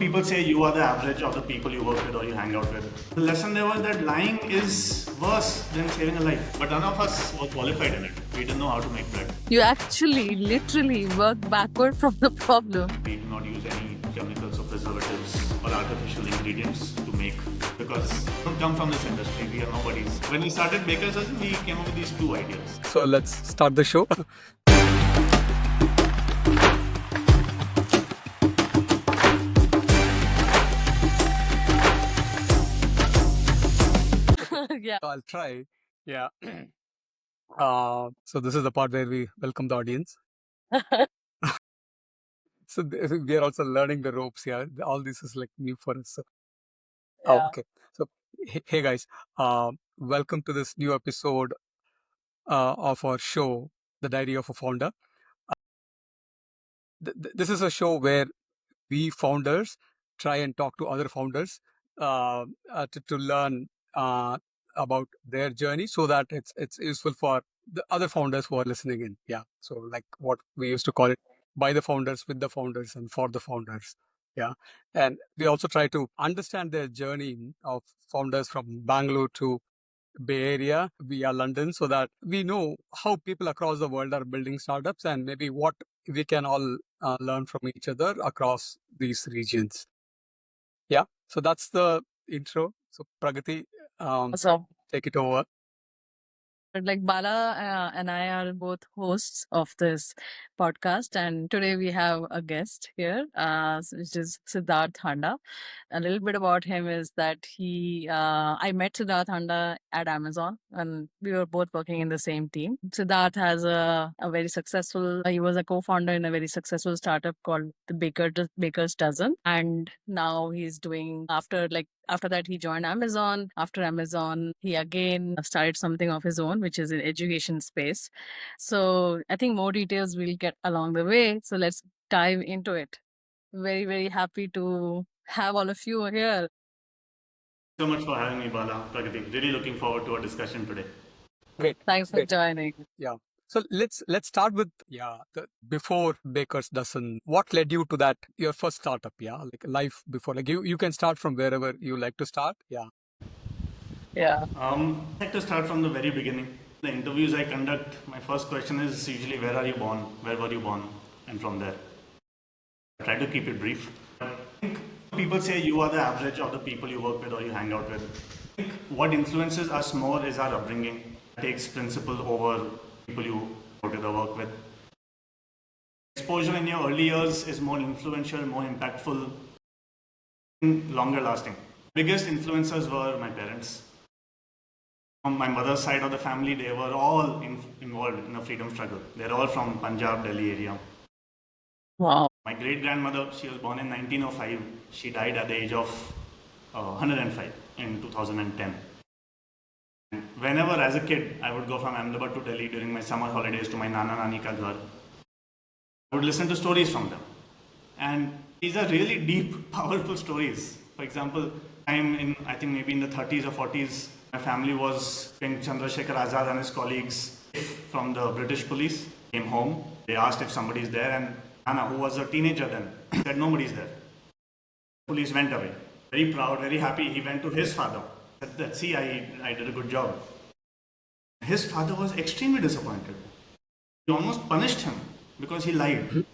People say you are the average of the people you work with or you hang out with. The lesson there was that lying is worse than saving a life. But none of us were qualified in it. We didn't know how to make bread. You actually literally work backward from the problem. We do not use any chemicals or preservatives or artificial ingredients to make because we don't come from this industry. We are nobodies. When we started Baker's Dozen, we came up with these two ideas. So let's start the show. Yeah. I'll try. Yeah. So this is the part where we welcome the audience. So we are also learning the ropes here. All this is like new for us. So, Yeah. okay. So hey guys, welcome to this new episode of our show, The Diary of a Founder. This is a show where we founders try and talk to other founders to learn about their journey so that it's useful for the other founders who are listening in. Yeah. So like what we used to call it, by the founders, with the founders, and for the founders. Yeah. And we also try to understand their journey of founders from Bangalore to Bay Area via London so that we know how people across the world are building startups and maybe what we can all learn from each other across these regions. Yeah, so that's the intro. So Pragati, So, take it over. like Bala and I are both hosts of this podcast, and today we have a guest here, which is Siddharth Handa. A little bit about him is that I met Siddharth Handa at Amazon, and we were both working in the same team. Siddharth has a very successful, he was a co-founder in a very successful startup called the Baker's Dozen. And now he's doing, after that, he joined Amazon. After Amazon, he again started something of his own, which is in education space. So I think more details we'll get along the way. So let's dive into it. Very, very happy to have all of you here. So much for having me, Bala. Pragati. Really looking forward to our discussion today. Great. Thanks for Great. joining. Yeah. So let's start with the before Baker's Dozen. What led you to that your first startup? Yeah, like life before. Like you can start from wherever you like to start. Yeah. Yeah. I'd like to start from the very beginning. The interviews I conduct, my first question is usually, where are you born? Where were you born? And from there. I try to keep it brief. I think people say you are the average of the people you work with or you hang out with. I think what influences us more is our upbringing. It takes principle over people you go to the work with. Exposure in your early years is more influential, more impactful, and longer lasting. Biggest influencers were my parents. On my mother's side of the family, they were all involved in the freedom struggle. They're all from Punjab, Delhi area. Wow. My great grandmother, she was born in 1905. She died at the age of 105 in 2010. And whenever, as a kid, I would go from Ahmedabad to Delhi during my summer holidays to my Nana Nani ka ghar, I would listen to stories from them. And these are really deep, powerful stories. For example, I'm in, I think maybe in the 30s or 40s, my family was when Chandrasekhar Azad and his colleagues from the British police came home. They asked if somebody is there, and Nana, who was a teenager then, said nobody's there. Police went away. Very proud, very happy. He went to his father. Said that, see, I did a good job. His father was extremely disappointed. He almost punished him because he lied.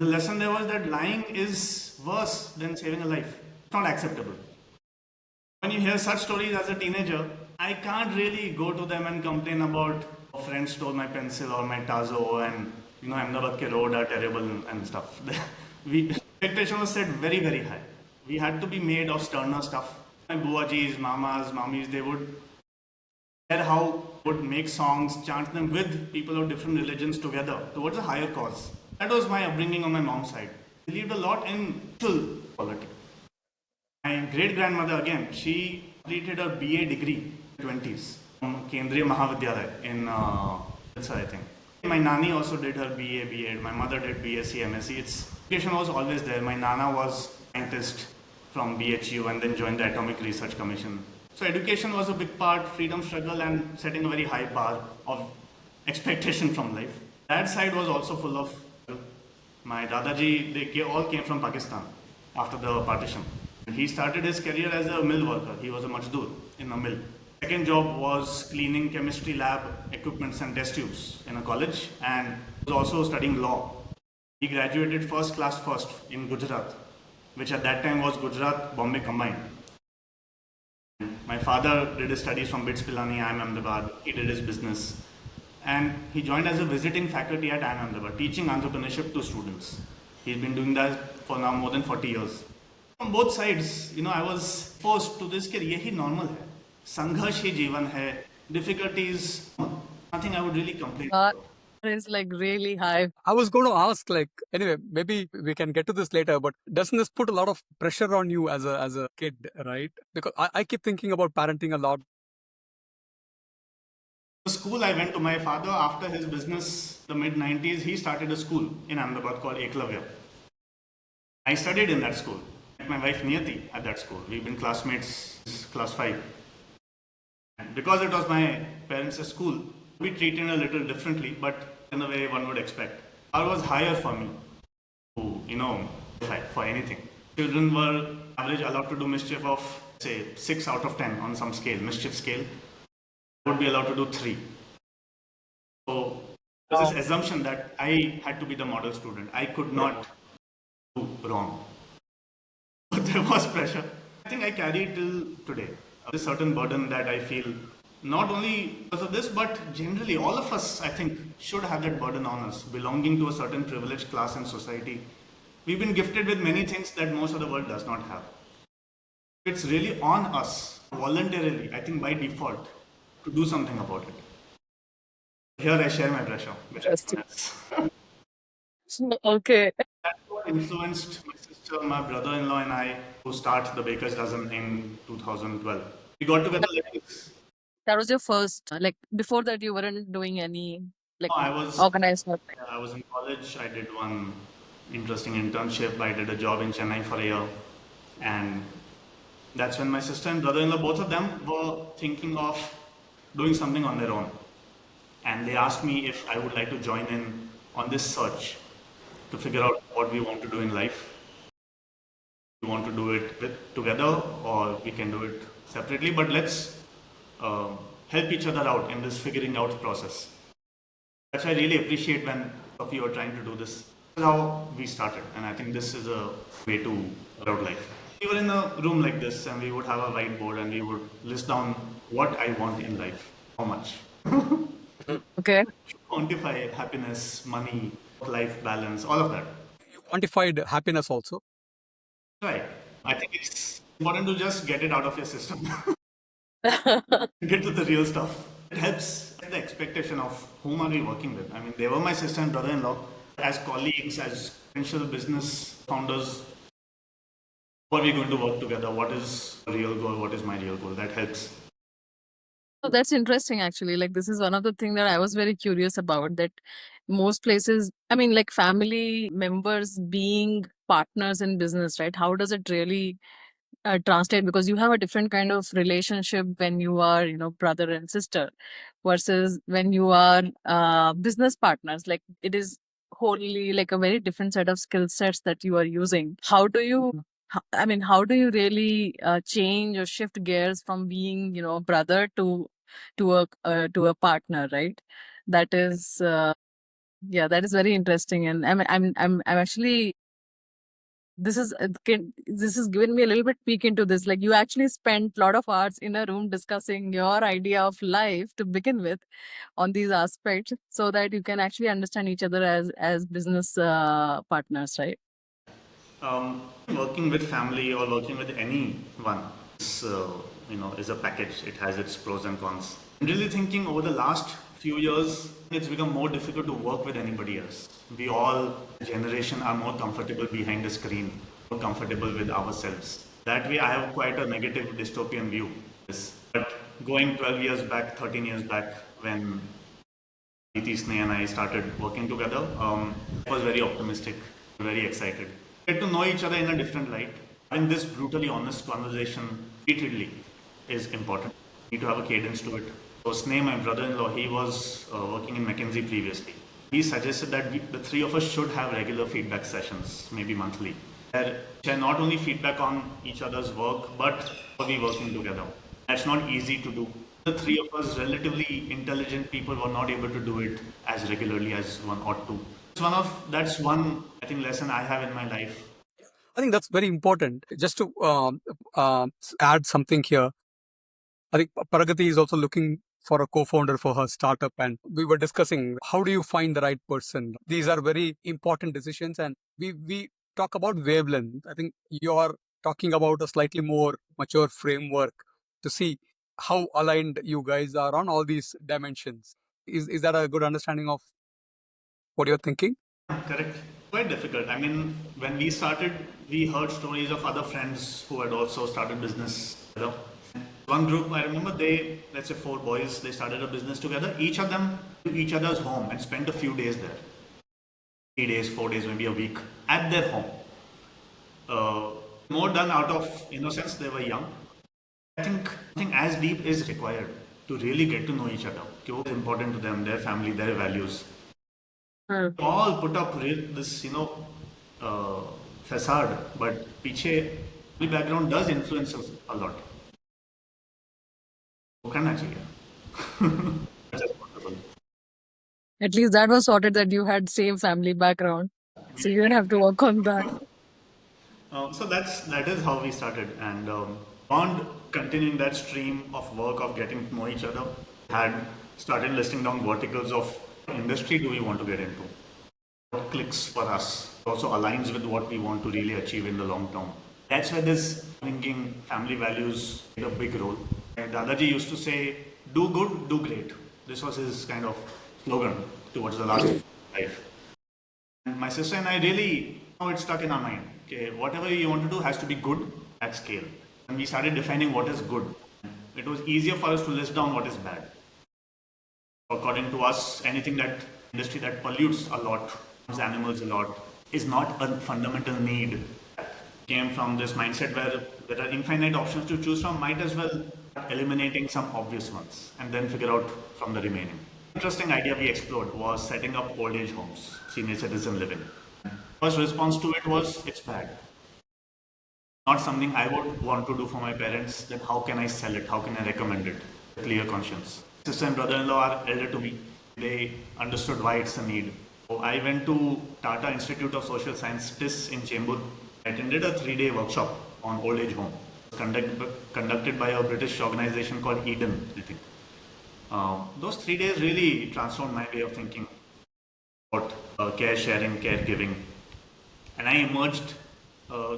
The lesson there was that lying is worse than saving a life. It's not acceptable. When you hear such stories as a teenager, I can't really go to them and complain about a friend stole my pencil or my Tazo and Ahmedabad ke road are terrible and stuff. Expectation was set very, very high. We had to be made of sterner stuff. My buajis, mamas, mammis, they would share how would make songs, chant them with people of different religions together towards a higher cause. That was my upbringing on my mom's side. Believed a lot in spiritual quality. My great grandmother, again, she completed her BA degree in the 20s from Kendriya Mahavidyalaya in Jalsa, I think. My nani also did her BA, B.Ed. My mother did BSc, MSc. Education was always there. My nana was scientist from BHU and then joined the Atomic Research Commission. So education was a big part, freedom struggle, and setting a very high bar of expectation from life. That side was also full of My Dadaji, all came from Pakistan after the partition. He started his career as a mill worker. He was a majdoor in a mill. Second job was cleaning chemistry lab equipments and test tubes in a college, and was also studying law. He graduated first class first in Gujarat, which at that time was Gujarat Bombay combined. My father did his studies from BITS Pilani, IIM Ahmedabad. He did his business. And he joined as a visiting faculty at IIM Ahmedabad, teaching entrepreneurship to students. He's been doing that for now more than 40 years. From both sides, I was exposed to this कि यही normal है. संघर्ष ही जीवन है. Difficulties, nothing I would really complain about. Is like really high. I was going to ask, anyway, maybe we can get to this later, but doesn't this put a lot of pressure on you as a kid, right? Because I keep thinking about parenting a lot. The school I went to, my father, after his business, the mid-90s, he started a school in Ahmedabad called Eklavya. I studied in that school. Met my wife Niyati at that school. We've been classmates since class 5. And because it was my parents' school, we treated a little differently, but in the way one would expect. I was higher for me to, fight for anything. Children were average allowed to do mischief of, say, 6 out of 10 on some scale, mischief scale. I would be allowed to do 3. So there's this assumption that I had to be the model student. I could not do wrong. But there was pressure. I think I carry it till today. This certain burden that I feel, not only because of this, but generally all of us, I think, should have that burden on us, belonging to a certain privileged class in society. We've been gifted with many things that most of the world does not have. It's really on us, voluntarily, I think by default, to do something about it. Here I share my pressure. Okay. That's what influenced my sister, my brother-in-law and I to start the Baker's Dozen in 2012. We got together like this. That was your first, before that you weren't doing any I was organized work. I was in college. I did one interesting internship. I did a job in Chennai for a year. And that's when my sister and brother-in-law, both of them were thinking of doing something on their own. And they asked me if I would like to join in on this search to figure out what we want to do in life. We want to do it together or we can do it separately, but let's help each other out in this figuring out process. That's why I really appreciate when of you are trying to do this. This is how we started, and I think this is a way to figure out life. We were in a room like this and we would have a whiteboard and we would list down what I want in life, how much. Okay. Quantify happiness, money, life balance, all of that. You quantified happiness also. Right. I think it's important to just get it out of your system. Get to the real stuff. It helps the expectation of whom are we working with. I mean, they were my sister and brother-in-law. As colleagues, as potential business founders, how are we going to work together? What is the real goal? What is my real goal? That helps. So that's interesting, actually. This is one of the things that I was very curious about, that most places, family members being partners in business, right? How does it really translate? Because you have a different kind of relationship when you are, brother and sister versus when you are business partners. It is wholly a very different set of skill sets that you are using. How do you really change or shift gears from being, brother to a partner, right? That is, that is very interesting, and I'm actually. This is given me a little bit peek into this. You actually spent a lot of hours in a room discussing your idea of life to begin with on these aspects, so that you can actually understand each other as business partners, right? Working with family or working with anyone is a package. It has its pros and cons. I'm really thinking over the last few years, it's become more difficult to work with anybody else. We all, generation, are more comfortable behind a screen, more comfortable with ourselves. That way, I have quite a negative dystopian view. But going 12 years back, 13 years back, when Sneh and I started working together, I was very optimistic, very excited. Get to know each other in a different light. And this brutally honest conversation repeatedly is important. You need to have a cadence to it. So Sneh, my brother-in-law, he was working in McKinsey previously. he suggested that the three of us should have regular feedback sessions, maybe monthly, where share not only feedback on each other's work, but how we working together. That's not easy to do. The three of us, relatively intelligent people, were not able to do it as regularly as one ought to. That's one I think lesson I have in my life. I think that's very important. Just to add something here, I think Pragati is also looking for a co-founder for her startup, and we were discussing how do you find the right person. These are very important decisions, and we talk about wavelength. I think you are talking about a slightly more mature framework to see how aligned you guys are on all these dimensions. Is that a good understanding of what you're thinking? Correct. Quite difficult. I mean, when we started, we heard stories of other friends who had also started business. One group, I remember let's say 4 boys, they started a business together. Each of them to each other's home and spent a few days there. 3 days, 4 days, maybe a week at their home. More done out of innocence, they were young. I think as deep is required to really get to know each other. What is important to them, their family, their values. All put up this, facade, but piche the background does influence us a lot. वो करना चाहिए. That's possible. At least that was sorted, that you had same family background, so you didn't have to work on that. So that is how we started, and on continuing that stream of work of getting to know each other, had started listing down verticals of industry do we want to get into, what clicks for us, also aligns with what we want to really achieve in the long term. That's where this thinking family values played a big role. And Dadaji used to say, do good, do great. This was his kind of slogan towards the last life. And my sister and I really, now it stuck in our mind. Okay, whatever you want to do has to be good at scale. And we started defining what is good. It was easier for us to list down what is bad. According to us, anything that industry that pollutes a lot, harms animals a lot, is not a fundamental need. Came from this mindset where there are infinite options to choose from, might as well eliminating some obvious ones and then figure out from the remaining. Interesting idea we explored was setting up old age homes, senior citizen living. First response to it was, it's bad. Not something I would want to do for my parents. Then how can I sell it? How can I recommend it? Clear conscience. Sister and brother-in-law are elder to me. They understood why it's a need. So I went to Tata Institute of Social Sciences in Chembur. I attended a 3-day workshop on old age home, conducted by a British organization called Eden, I think. Those 3 days really transformed my way of thinking about care sharing, caregiving. And I emerged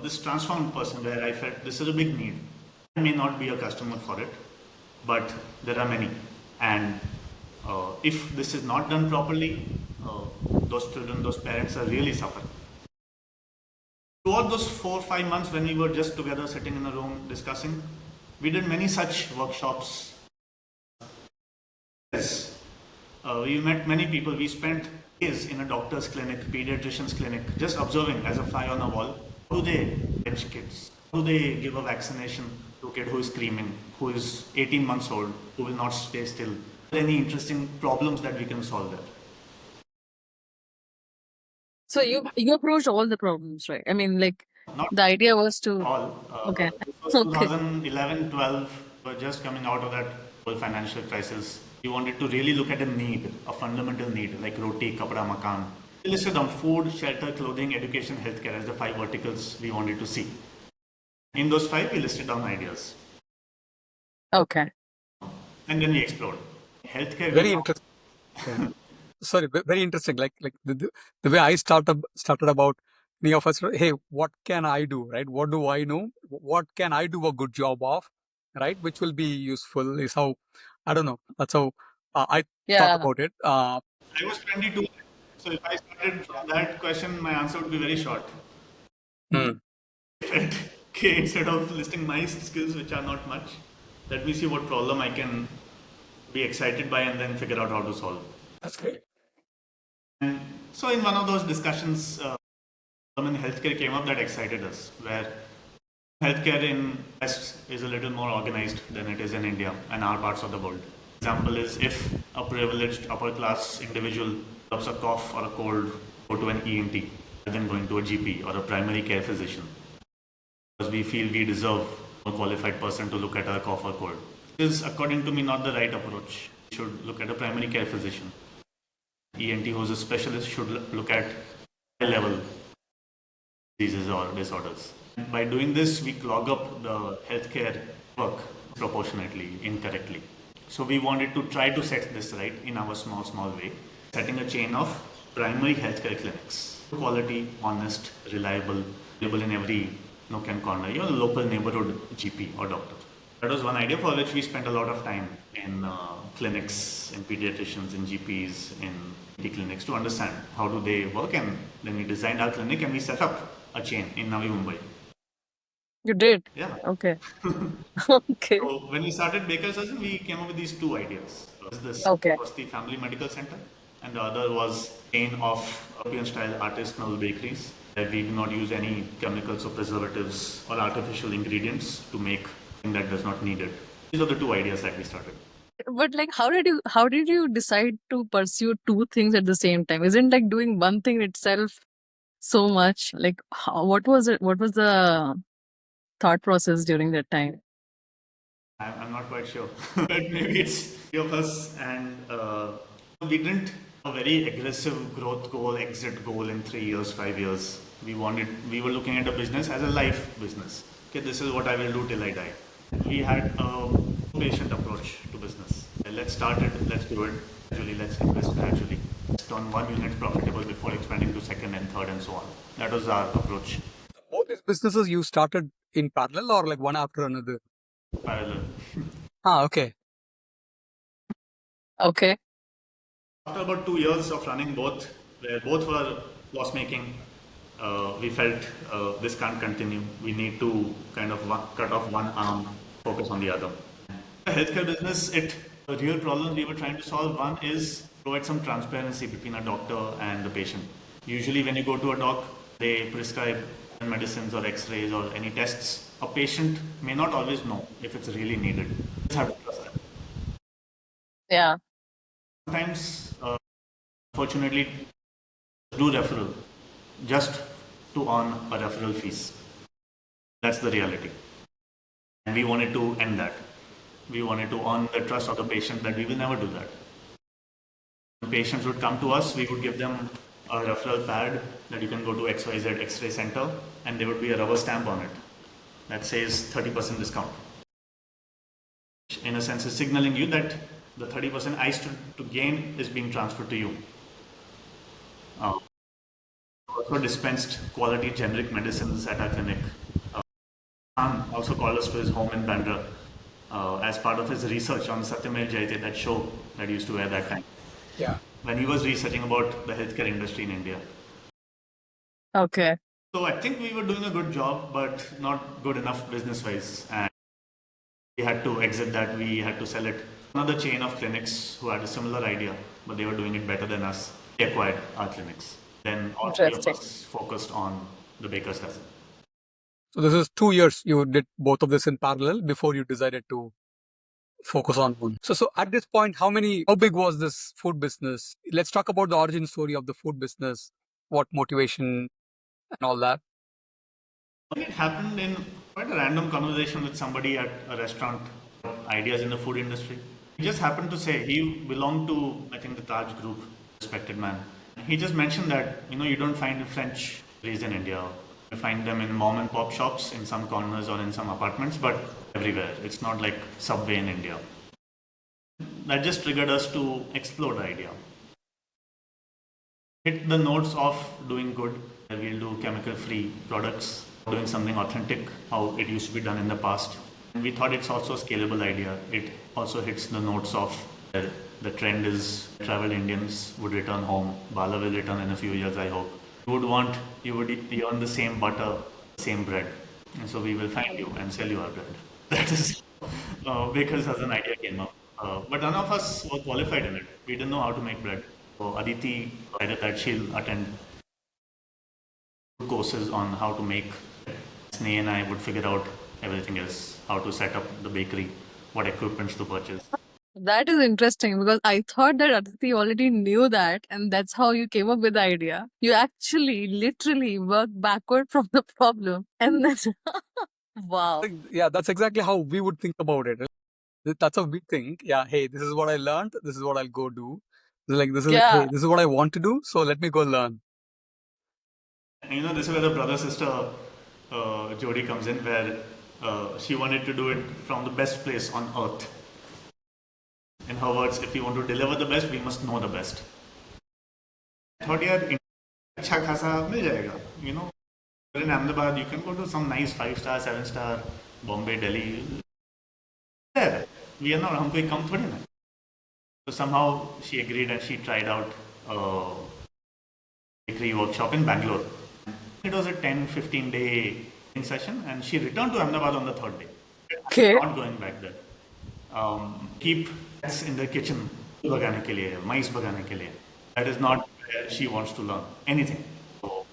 this transformed person where I felt this is a big need. I may not be a customer for it, but there are many. And if this is not done properly, those children, those parents are really suffering. Throughout those 4 or 5 months when we were just together sitting in a room discussing, we did many such workshops. We met many people. We spent days in a doctor's clinic, pediatrician's clinic, just observing as a fly on a wall. How do they bench kids? How do they give a vaccination to a kid who is screaming, who is 18 months old, who will not stay still? Are there any interesting problems that we can solve there? So you approached all the problems, right? I mean, like, Not the idea was to all. okay. This was Okay. 2011, 12. We were just coming out of that whole financial crisis. We wanted to really look at a need, a fundamental need, like roti, kapda, makan. We listed down food, shelter, clothing, education, healthcare as the 5 verticals we wanted to see. In those 5, we listed down ideas. Okay. And then we explored. Healthcare. Very interesting. Sorry, very interesting. Like the way I started about many of us. Hey, what can I do? Right? What do I know? What can I do a good job of? Right? Which will be useful is how, I don't know. That's how I Yeah. thought about it. I was 22. So if I started from that question, my answer would be very short. Okay, instead of listing my skills, which are not much, let me see what problem I can be excited by and then figure out how to solve. That's great. And so in one of those discussions, healthcare came up that excited us, where healthcare in West is a little more organized than it is in India and our parts of the world. Example is if a privileged upper class individual develops a cough or a cold, go to an ENT, rather than going to a GP or a primary care physician. Because we feel we deserve a qualified person to look at our cough or cold. This is, according to me, not the right approach. We should look at a primary care physician. ENT, who's a specialist, should look at high-level diseases or disorders. By doing this, we clog up the healthcare work proportionately, incorrectly. So we wanted to try to set this right in our small way, setting a chain of primary healthcare clinics. Quality, honest, reliable, available in every nook and corner, your local neighborhood GP or doctor. That was one idea for which we spent a lot of time in clinics, in pediatricians, in GPs, in PT clinics to understand how do they work, and then we designed our clinic and we set up a chain in Navi Mumbai. You did? Yeah. Okay. Okay. So when we started Baker's Dozen, we came up with these two ideas. This Okay. was the Family Medical Center, and the other was chain of European-style artisanal bakeries. We do not use any chemicals or preservatives or artificial ingredients to make something that does not need it. These are the two ideas that we started. But like, how did you decide to pursue two things at the same time? Isn't like doing one thing itself so much? Like, what was it? What was the thought process during that time? I'm not quite sure, but maybe it's three of us, and we didn't have a very aggressive growth goal, exit goal in 3 years, 5 years. We were looking at a business as a life business. Okay, this is what I will do till I die. We had a patient approach to business. Let's start it, let's do it gradually, let's invest gradually. Let's turn one unit profitable before expanding to second and third and so on. That was our approach. Both these businesses you started in parallel or like one after another? Parallel. Okay. Okay. After about 2 years of running both, where both were loss making, we felt this can't continue. We need to kind of cut off one arm, focus on the other. The healthcare business, the real problem we were trying to solve, one is provide some transparency between a doctor and the patient. Usually when you go to a doc, they prescribe medicines or x-rays or any tests. A patient may not always know if it's really needed. You just have to trust them. Yeah. Sometimes, fortunately, do referral just to earn a referral fees. That's the reality. And we wanted to end that. We wanted to earn the trust of the patient that we will never do that. When patients would come to us, we would give them a referral pad that you can go to XYZ X-ray center, and there would be a rubber stamp on it that says 30% discount. In a sense, is signaling you that the 30% I stood to gain is being transferred to you. Also dispensed quality generic medicines at our clinic. Khan also called us to his home in Bandra as part of his research on Satyamel Jayate, that show that he used to wear that time. Yeah. When he was researching about the healthcare industry in India. Okay. So I think we were doing a good job, but not good enough business-wise. And we had to exit that. We had to sell it. Another chain of clinics who had a similar idea, but they were doing it better than us. They acquired our clinics. Then all three of us focused on the Baker's Dozen. So this is 2 years you did both of this in parallel before you decided to focus on one. So at this point, how big was this food business? Let's talk about the origin story of the food business, what motivation and all that. It happened in quite a random conversation with somebody at a restaurant, ideas in the food industry. He just happened to say he belonged to, I think, the Taj group, respected man. He just mentioned that, you don't find French raised in India. You find them in mom and pop shops in some corners or in some apartments, but everywhere. It's not like Subway in India. That just triggered us to explore the idea. Hit the notes of doing good. We'll do chemical-free products, doing something authentic, how it used to be done in the past. And we thought it's also a scalable idea. It also hits the notes of the trend is travel Indians would return home. Bala will return in a few years, I hope. You would earn the same butter, same bread. And so we will find you and sell you our bread. That is Baker's Dozen idea came up. But none of us were qualified in it. We didn't know how to make bread. So Aditi decided that she'll attend courses on how to make. Sneh and I would figure out everything else, how to set up the bakery, what equipments to purchase. That is interesting because I thought that Aditi already knew that, and that's how you came up with the idea. You actually literally worked backward from the problem, and then wow. Yeah, that's exactly how we would think about it. That's how we think. Yeah, hey, this is what I learned. This is what I'll go do. Yeah. Hey, this is what I want to do. So let me go learn. And this is where the brother sister Jodi comes in, where she wanted to do it from the best place on earth. In her words, if we want to deliver the best, we must know the best. I thought, यार अच्छा खासा मिल जाएगा. In Ahmedabad, you can go to some nice 5-star, 7-star, Bombay, Delhi. There, we are not. हम कोई कम थोड़ी ना. So somehow she agreed and she tried out a bakery workshop in Bangalore. It was a 10-15 day session, and she returned to Ahmedabad on the third day. Okay. Not going back there. Keep cats in the kitchen बगाने के लिए, mice बगाने के लिए. That is not where she wants to learn anything. So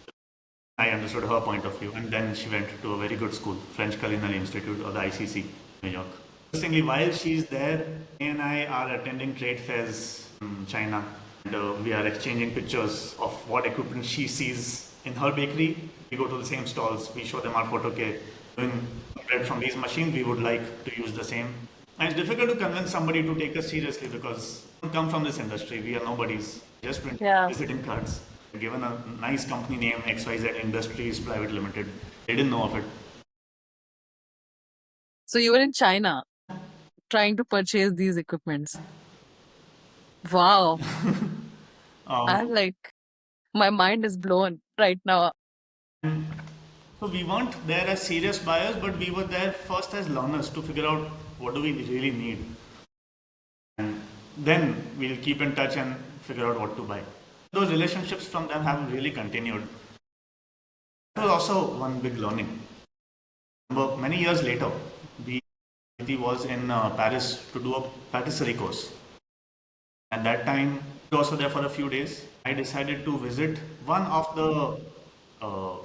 I understood her point of view, and then she went to a very good school, French Culinary Institute or the ICC, New York. Interestingly, while she's there, May and I are attending trade fairs in China, and we are exchanging pictures of what equipment she sees in her bakery. We go to the same stalls, we show them our photo ke doing bread from these machines, we would like to use the same. And it's difficult to convince somebody to take us seriously because we come from this industry, we are nobodies, just print visiting cards. Given a nice company name, XYZ Industries Private Limited, they didn't know of it. So you were in China trying to purchase these equipments. Wow. I'm like, my mind is blown right now. So we weren't there as serious buyers, but we were there first as learners to figure out what do we really need. And then we'll keep in touch and figure out what to buy. Those relationships from them have really continued. That was also one big learning. But many years later, he was in Paris to do a patisserie course. At that time, I was also there for a few days. I decided to visit one of the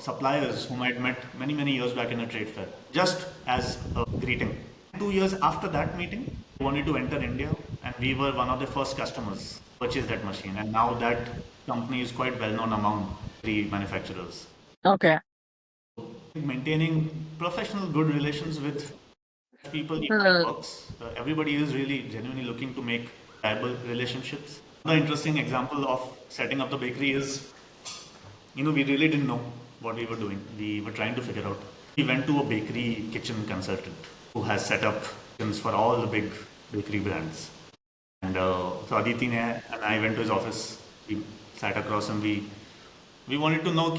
suppliers whom I had met many years back in a trade fair, just as a greeting. 2 years after that meeting, we wanted to enter India, and we were one of the first customers to purchase that machine. And now that company is quite well known among the manufacturers. Okay. Maintaining professional good relations with people works. Everybody is really genuinely looking to make viable relationships. Another interesting example of setting up the bakery is, we really didn't know what we were doing. We were trying to figure out. We went to a bakery kitchen consultant who has set up kitchens for all the big bakery brands. And so Aditi and I went to his office. We sat across and we wanted to know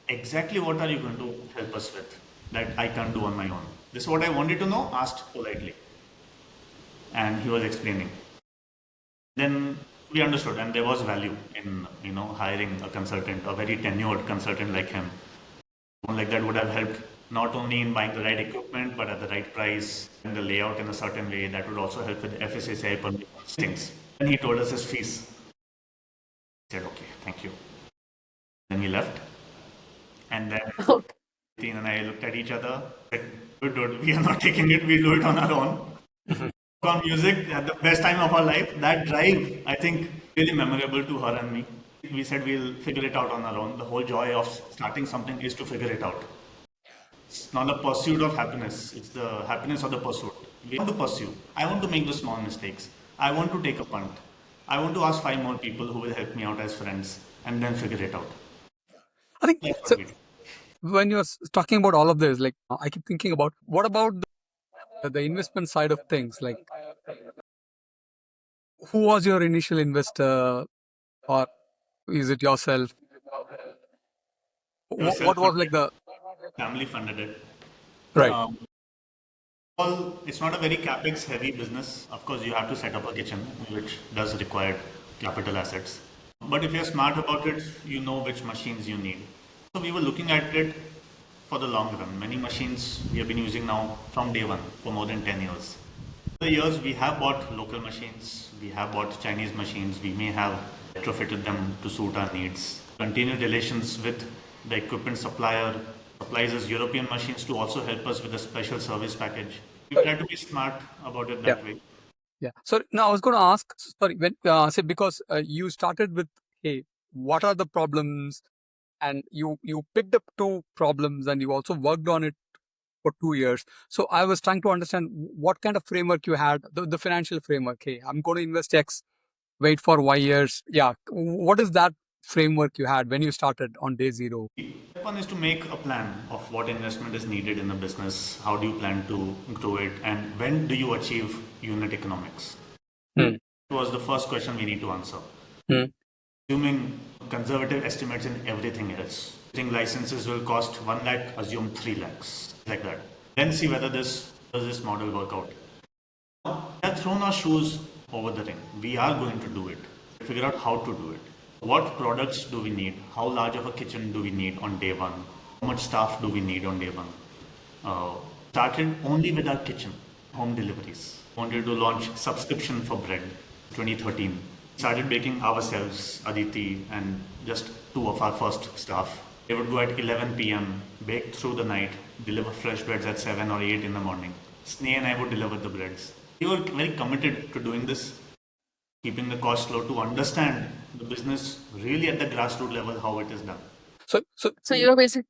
exactly what are you going to help us with that I can't do on my own. This is what I wanted to know, asked politely. And he was explaining. Then we understood, and there was value in hiring a consultant, a very tenured consultant like him. Someone like that would have helped not only in buying the right equipment, but at the right price, and the layout in a certain way. That would also help with FSSAI permissions, things. And he told us his fees. I said, okay, thank you. Then we left. And then Dean and I looked at each other, said, dude, we are not taking it, we'll do it on our own. On music at the best time of our life. That drive, I think, really memorable to her and me. We said we'll figure it out on our own. The whole joy of starting something is to figure it out. It's not the pursuit of happiness, it's the happiness of the pursuit. We want to pursue. I want to make the small mistakes. I want to take a punt. I want to ask 5 more people who will help me out as friends and then figure it out. I think so. When you're talking about all of this, like I keep thinking about what about the investment side of things, like who was your initial investor, or is it yourself? What was like the family funded it? Right. It's not a very capex heavy business. Of course, you have to set up a kitchen, which does require capital assets. But if you're smart about it, you know which machines you need. So we were looking at it for the long run. Many machines we have been using now from day one for more than 10 years. For years, we have bought local machines, we have bought Chinese machines, we may have retrofitted them to suit our needs. Continued relations with the equipment supplier, supplies us European machines to also help us with a special service package. We try to be smart about it that way. Yeah. So now I was going to ask, sorry, when say because you started with, hey, what are the problems, and you picked up two problems and you also worked on it for 2 years. So I was trying to understand what kind of framework you had, the financial framework. Hey, I'm going to invest X, wait for Y years. Yeah. What is that framework you had when you started on day zero? Step one is to make a plan of what investment is needed in a business, how do you plan to grow it, and when do you achieve unit economics? Hmm. That was the first question we need to answer. Hmm. Assuming conservative estimates in everything else. Think licenses will cost 1 lakh, assume 3 lakhs, like that. Then see whether does this model work out. We have thrown our shoes over the ring. We are going to do it. Figure out how to do it. What products do we need? How large of a kitchen do we need on day one? How much staff do we need on day one? Started only with our kitchen, home deliveries. Wanted to launch subscription for bread, 2013. Started baking ourselves, Aditi and just two of our first staff. They would go at 11 p.m., bake through the night, deliver fresh breads at 7 or 8 in the morning. Sneh and I would deliver the breads. We were very committed to doing this, keeping the cost low to understand the business really at the grassroots level how it is done. So you're basically,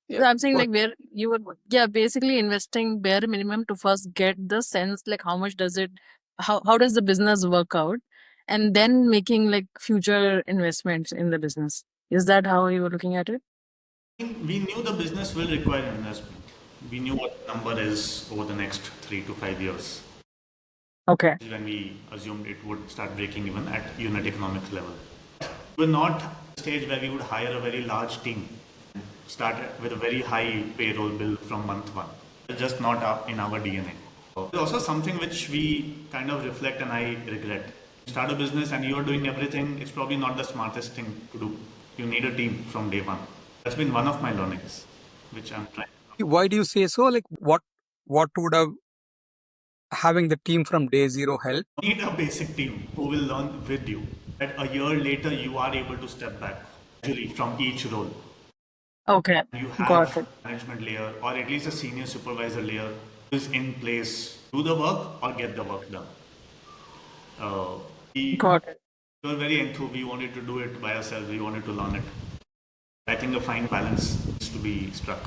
Yeah, I'm saying go like where you were, yeah, basically investing bare minimum to first get the sense like how much does it, how does the business work out, and then making like future investments in the business. Is that how you were looking at it? We knew the business will require investment. We knew what the number is over the next 3 to 5 years. Okay. When we assumed it would start breaking even at unit economics level. We're not at a stage where we would hire a very large team, start with a very high payroll bill from month one. It's just not in our DNA. There's also something which we kind of reflect and I regret. Start a business and you're doing everything, it's probably not the smartest thing to do. You need a team from day one. That's been one of my learnings, which I'm trying. Why do you say so? Like what would have having the team from day zero help? You need a basic team who will learn with you. That a year later you are able to step back gradually from each role. Okay. You Got have it. management layer or at least a senior supervisor layer who is in place, do the work or get the work done. We Got it. were very enthused. We wanted to do it by ourselves. We wanted to learn it. I think a fine balance needs to be struck.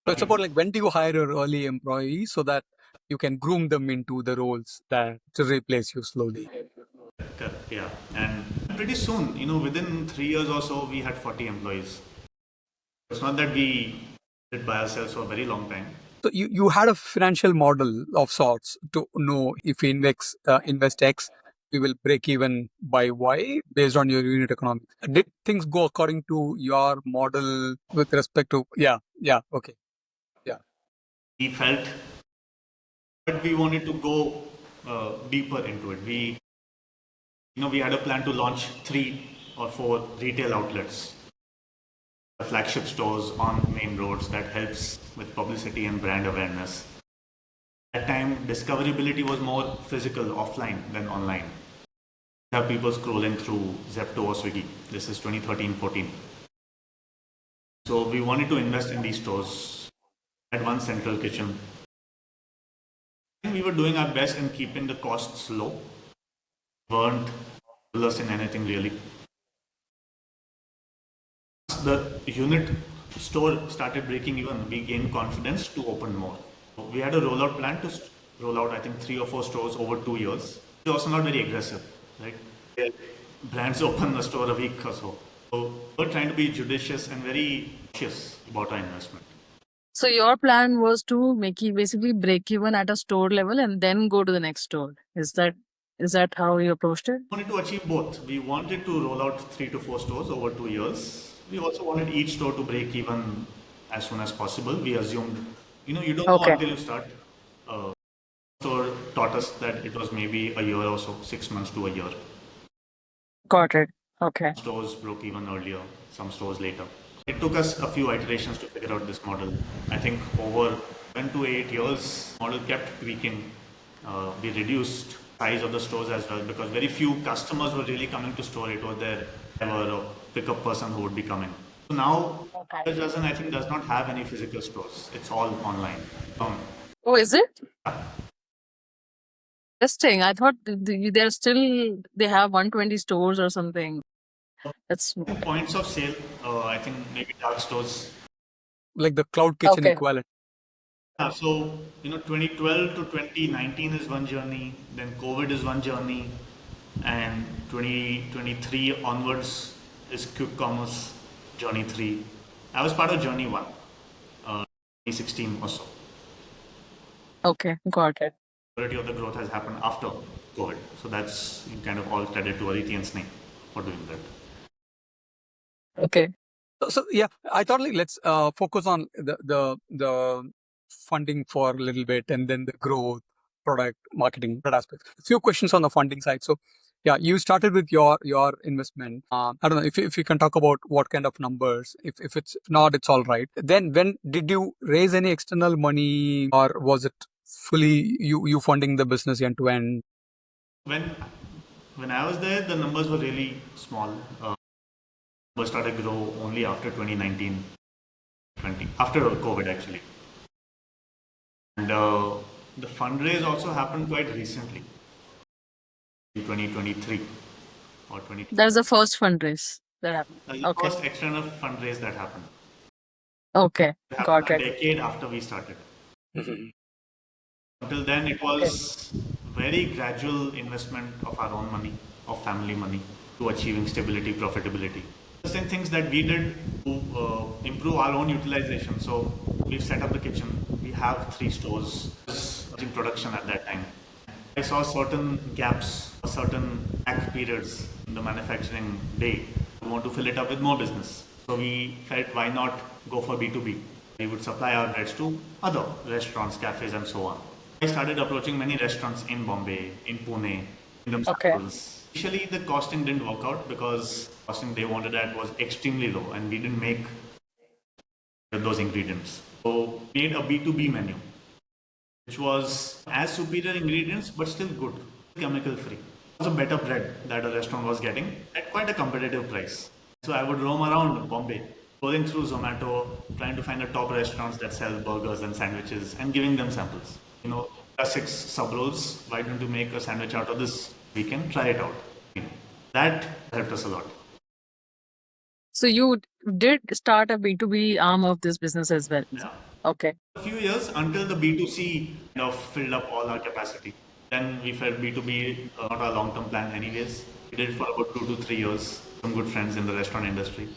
So it's about like when do you hire your early employees so that you can groom them into the roles that to replace you slowly. Correct, yeah. And pretty soon, within 3 years or so, we had 40 employees. It's not that we did by ourselves for a very long time. So you had a financial model of sorts to know if we invest X, we will break even by Y based on your unit economics. Did things go according to your model with respect to okay. Yeah. We felt, but we wanted to go deeper into it. We had a plan to launch 3 or 4 retail outlets, flagship stores on main roads that helps with publicity and brand awareness. At that time, discoverability was more physical, offline than online. You have people scrolling through Zepto or Swiggy. This is 2013-14. So we wanted to invest in these stores. At one central kitchen. We were doing our best in keeping the costs low. Weren't less in anything really. The unit store started breaking even, we gained confidence to open more. We had a rollout plan to roll out, I think, 3 or 4 stores over 2 years. We're also not very aggressive, right? Brands open a store a week or so. So we're trying to be judicious and very cautious about our investment. So your plan was to basically break even at a store level and then go to the next store. Is that how you approached it? We wanted to achieve both. We wanted to roll out 3 to 4 stores over 2 years. We also wanted each store to break even as soon as possible. We assumed, you don't know Okay. until you start. Store taught us that it was maybe a year or so, 6 months to a year. Got it. Okay. Stores broke even earlier, some stores later. It took us a few iterations to figure out this model. I think over 7 to 8 years, model kept tweaking. We reduced size of the stores as well because very few customers were really coming to store. It was their driver or pickup person who would be coming. So now, Okay. I think does not have any physical stores. It's all online. Oh, is it? Interesting. I thought they're still, they have 120 stores or something. That's Points of sale, I think maybe dark stores. Like the cloud kitchen okay. equivalent. So, 2012 to 2019 is one journey, then COVID is one journey, and 2023 onwards is quick commerce journey 3. I was part of journey 1, 2016 or so. Okay, got it. Majority of the growth has happened after COVID. So that's kind of all credit to Aditi and Sneh for doing that. Okay. So yeah, I thought like let's focus on the funding for a little bit, and then the growth, product, marketing, that aspect. A few questions on the funding side. So yeah, you started with your investment. I don't know if you can talk about what kind of numbers. If it's not, it's all right. Then when did you raise any external money, or was it fully you funding the business end to end? When I was there, the numbers were really small. Numbers started to grow only after 2019, 20, after COVID actually. And the fundraise also happened quite recently, in 2023 or 20. That's the first fundraise that happened. The Okay. first external fundraise that happened. Okay, It happened got a it. decade after we started. Mhm. Until then, it was very gradual investment of our own money, of family money, to achieving stability, profitability. Certain things that we did to improve our own utilization. So we've set up the kitchen. We have 3 stores in production at that time. I saw certain gaps, certain back periods in the manufacturing day. We want to fill it up with more business. So we felt why not go for B2B. We would supply our breads to other restaurants, cafes, and so on. I started approaching many restaurants in Bombay, in Pune, in them Okay. samples. Initially, the costing didn't work out because costing they wanted at was extremely low, and we didn't make those ingredients. So we made a B2B menu, which was as superior ingredients but still good, chemical free. It was a better bread that a restaurant was getting at quite a competitive price. So I would roam around Bombay, going through Zomato, trying to find the top restaurants that sell burgers and sandwiches and giving them samples. There are 6 sub rolls. Why don't you make a sandwich out of this? We can try it out. That helped us a lot. So you did start a B2B arm of this business as well. Yeah. Okay. A few years until the B2C kind of filled up all our capacity. Then we felt B2B not our long-term plan anyways. We did it for about 2 to 3 years. Some good friends in the restaurant industry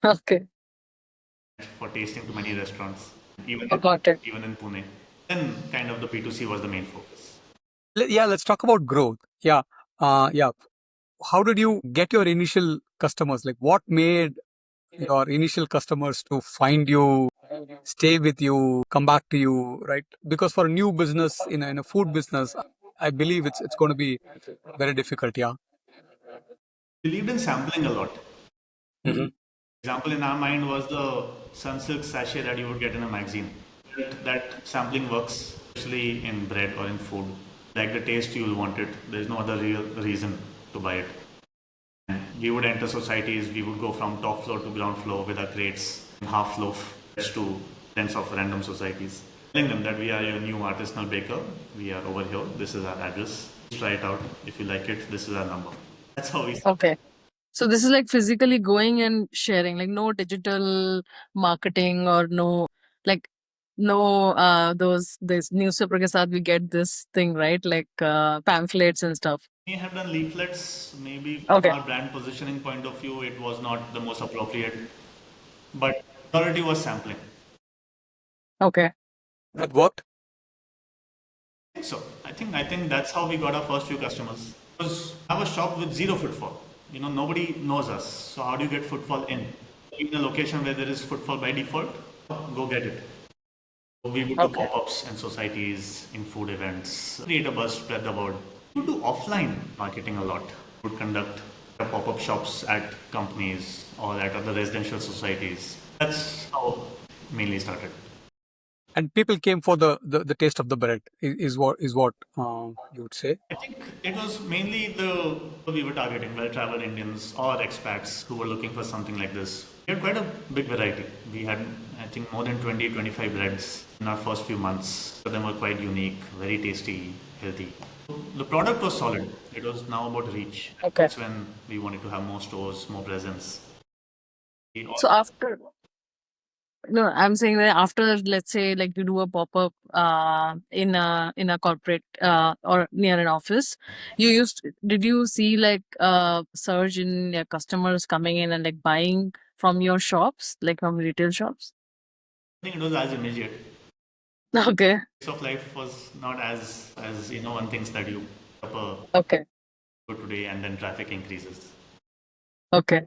Okay. for tasting to many restaurants, even Got it. even in Pune. Then kind of the B2C was the main focus. Yeah, let's talk about growth. Yeah, yeah. How did you get your initial customers? Like, what made your initial customers to find you, stay with you, come back to you, right? Because for a new business in a food business, I believe it's going to be very difficult. Yeah. Believed in sampling a lot. Mhm. Example in our mind was the Sunsilk sachet that you would get in a magazine. That sampling works, especially in bread or in food. Like the taste, you'll want it. There's no other real reason to buy it. And we would enter societies, we would go from top floor to ground floor with our crates, half loaf to tens of random societies. Telling them that we are your new artisanal baker, we are over here, this is our address. Try it out. If you like it, this is our number. That's how we Okay. So this is like physically going and sharing, like no digital marketing or like no those this newspaper ke saath we get this thing, right? Like pamphlets and stuff. may have done leaflets, maybe from Okay. our brand positioning point of view, it was not the most appropriate, but majority was sampling. Okay. That worked. I think so. I think that's how we got our first few customers. Because I have a shop with zero footfall. Nobody knows us. So how do you get footfall in? In a location where there is footfall by default, go get it. So we would do Okay. pop-ups in societies, in food events, create a buzz, spread the word. We would do offline marketing a lot. We would conduct pop-up shops at companies or at other residential societies. That's how mainly started. And people came for the taste of the bread. Is what you would say. I think it was mainly the we were targeting well-traveled Indians or expats who were looking for something like this. We had quite a big variety. We had, I think, more than 20, 25 breads in our first few months. Some of them were quite unique, very tasty, healthy. The product was solid. It was now about reach. Okay. That's when we wanted to have more stores, more presence. So after, no, I'm saying that after, let's say, like you do a pop-up in a corporate or near an office, did you see like a surge in your customers coming in and like buying from your shops, like from retail shops? I think it was as immediate. Okay. Pace of life was not as one thinks that you up a Okay. go today and then traffic increases. Okay.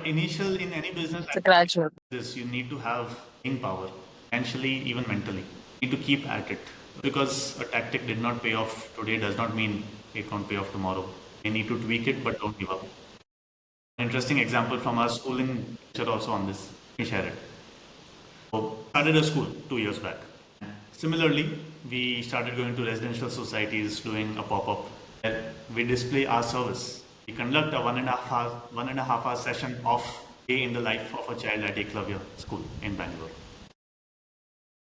Initial in any business It's a gradual. this you need to have in power, financially, even mentally. You need to keep at it. Because a tactic did not pay off today does not mean it won't pay off tomorrow. You need to tweak it, but don't give up. Interesting example from our schooling teacher also on this. Let me share it. So, started a school 2 years back. Similarly, we started going to residential societies, doing a pop-up. Where we display our service. We conduct a 1.5 hour session of day in the life of a child at Eklavya school in Bangalore.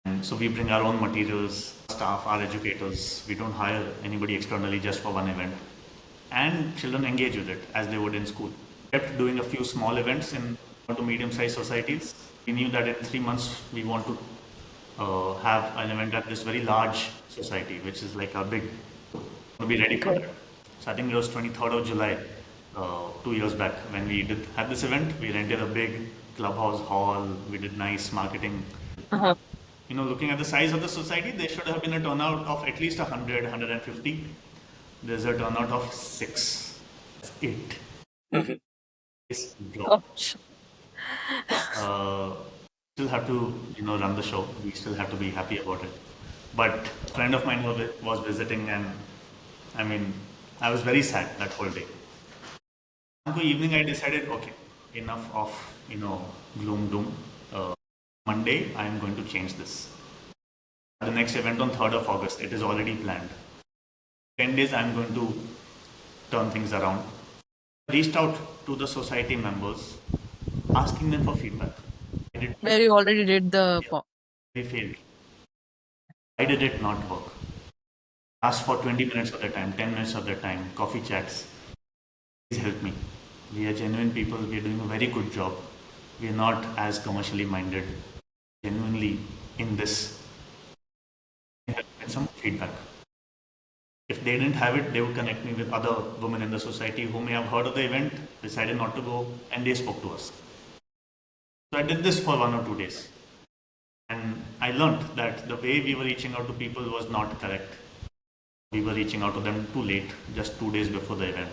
And so we bring our own materials, staff, our educators. We don't hire anybody externally just for one event. And children engage with it as they would in school. Kept doing a few small events in small to medium-sized societies. We knew that in 3 months we want to have an event at this very large society, which is like a big, to be ready for that. So I think it was 23rd of July, 2 years back, when we had this event. We rented a big clubhouse hall. We did nice marketing. Uh-huh. Looking at the size of the society, there should have been a turnout of at least 100, 150. There's a turnout of 6, 8. It's drop. Still have to, run the show. We still have to be happy about it. But a friend of mine was visiting, and I was very sad that whole day. One evening, I decided, okay, enough of gloom doom. Monday, I am going to change this. The next event on 3rd of August, it is already planned. 10 days, I am going to turn things around. Reached out to the society members, asking them for feedback. Where you already did the They failed. Why did it not work? Asked for 20 minutes of their time, 10 minutes of their time, coffee chats. Please help me. We are genuine people. We are doing a very good job. We are not as commercially minded. Genuinely in this. Get some feedback. If they didn't have it, they would connect me with other women in the society who may have heard of the event, decided not to go, and they spoke to us. So I did this for 1 or 2 days. And I learned that the way we were reaching out to people was not correct. We were reaching out to them too late, just 2 days before the event.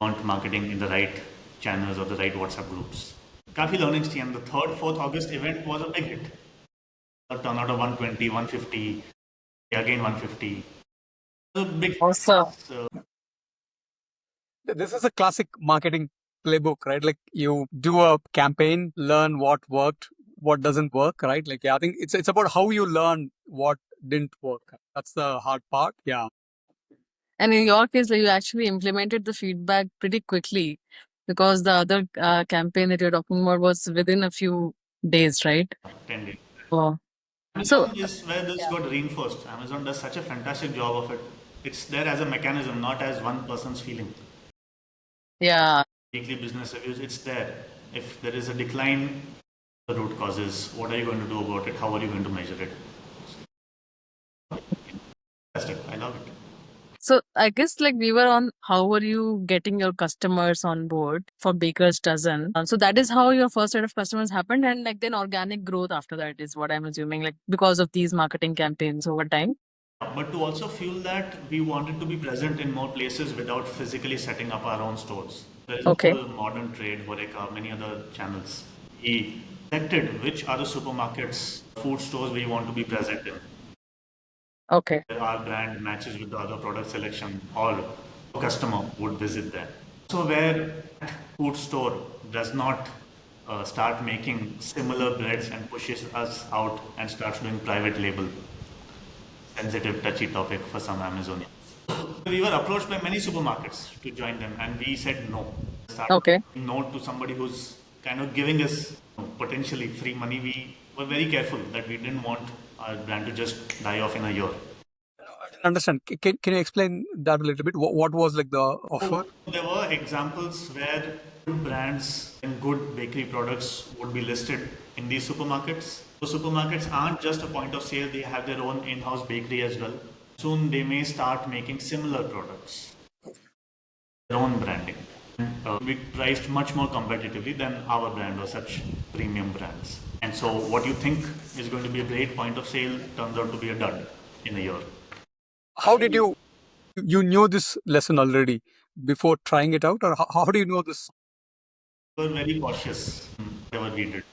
We weren't marketing in the right channels or the right WhatsApp groups. Kafi learnings थी, and the 3rd, 4th August event was a big hit. A turnout of 120, 150, again 150. A big also. This is a classic marketing playbook, right? Like you do a campaign, learn what worked, what doesn't work, right? Like, yeah, I think it's about how you learn what didn't work. That's the hard part. Yeah. And in your case, like, you actually implemented the feedback pretty quickly, because the other campaign that you're talking about was within a few days, right? 10 days. Wow. Amazon is where this got reinforced. Amazon does such a fantastic job of it. It's there as a mechanism, not as one person's feeling. Yeah. Weekly business reviews, it's there. If there is a decline, the root causes, what are you going to do about it? How are you going to measure it? Fantastic. I love it. So I guess like we were on how were you getting your customers on board for Baker's Dozen. So that is how your first set of customers happened, and like then organic growth after that is what I'm assuming, like because of these marketing campaigns over time. But to also fuel that, we wanted to be present in more places without physically setting up our own stores. There is Okay. a whole modern trade, Horeca, many other channels. We selected which are the supermarkets, food stores we want to be present in. Okay. Where our brand matches with the other product selection, or a customer would visit there. So where food store does not start making similar breads and pushes us out and starts doing private label. Sensitive, touchy topic for some Amazonians. We were approached by many supermarkets to join them, and we said no. Okay. No to somebody who's kind of giving us potentially free money. We were very careful that we didn't want our brand to just die off in a year. Understand. Can you explain that a little bit? What was like the offer? There were examples where good brands and good bakery products would be listed in these supermarkets. So supermarkets aren't just a point of sale, they have their own in-house bakery as well. Soon they may start making similar products, their own branding. We priced much more competitively than our brand or such premium brands. And so what you think is going to be a great point of sale turns out to be a dud in a year. How did you knew this lesson already before trying it out, or how do you know this? We were very cautious whatever we did.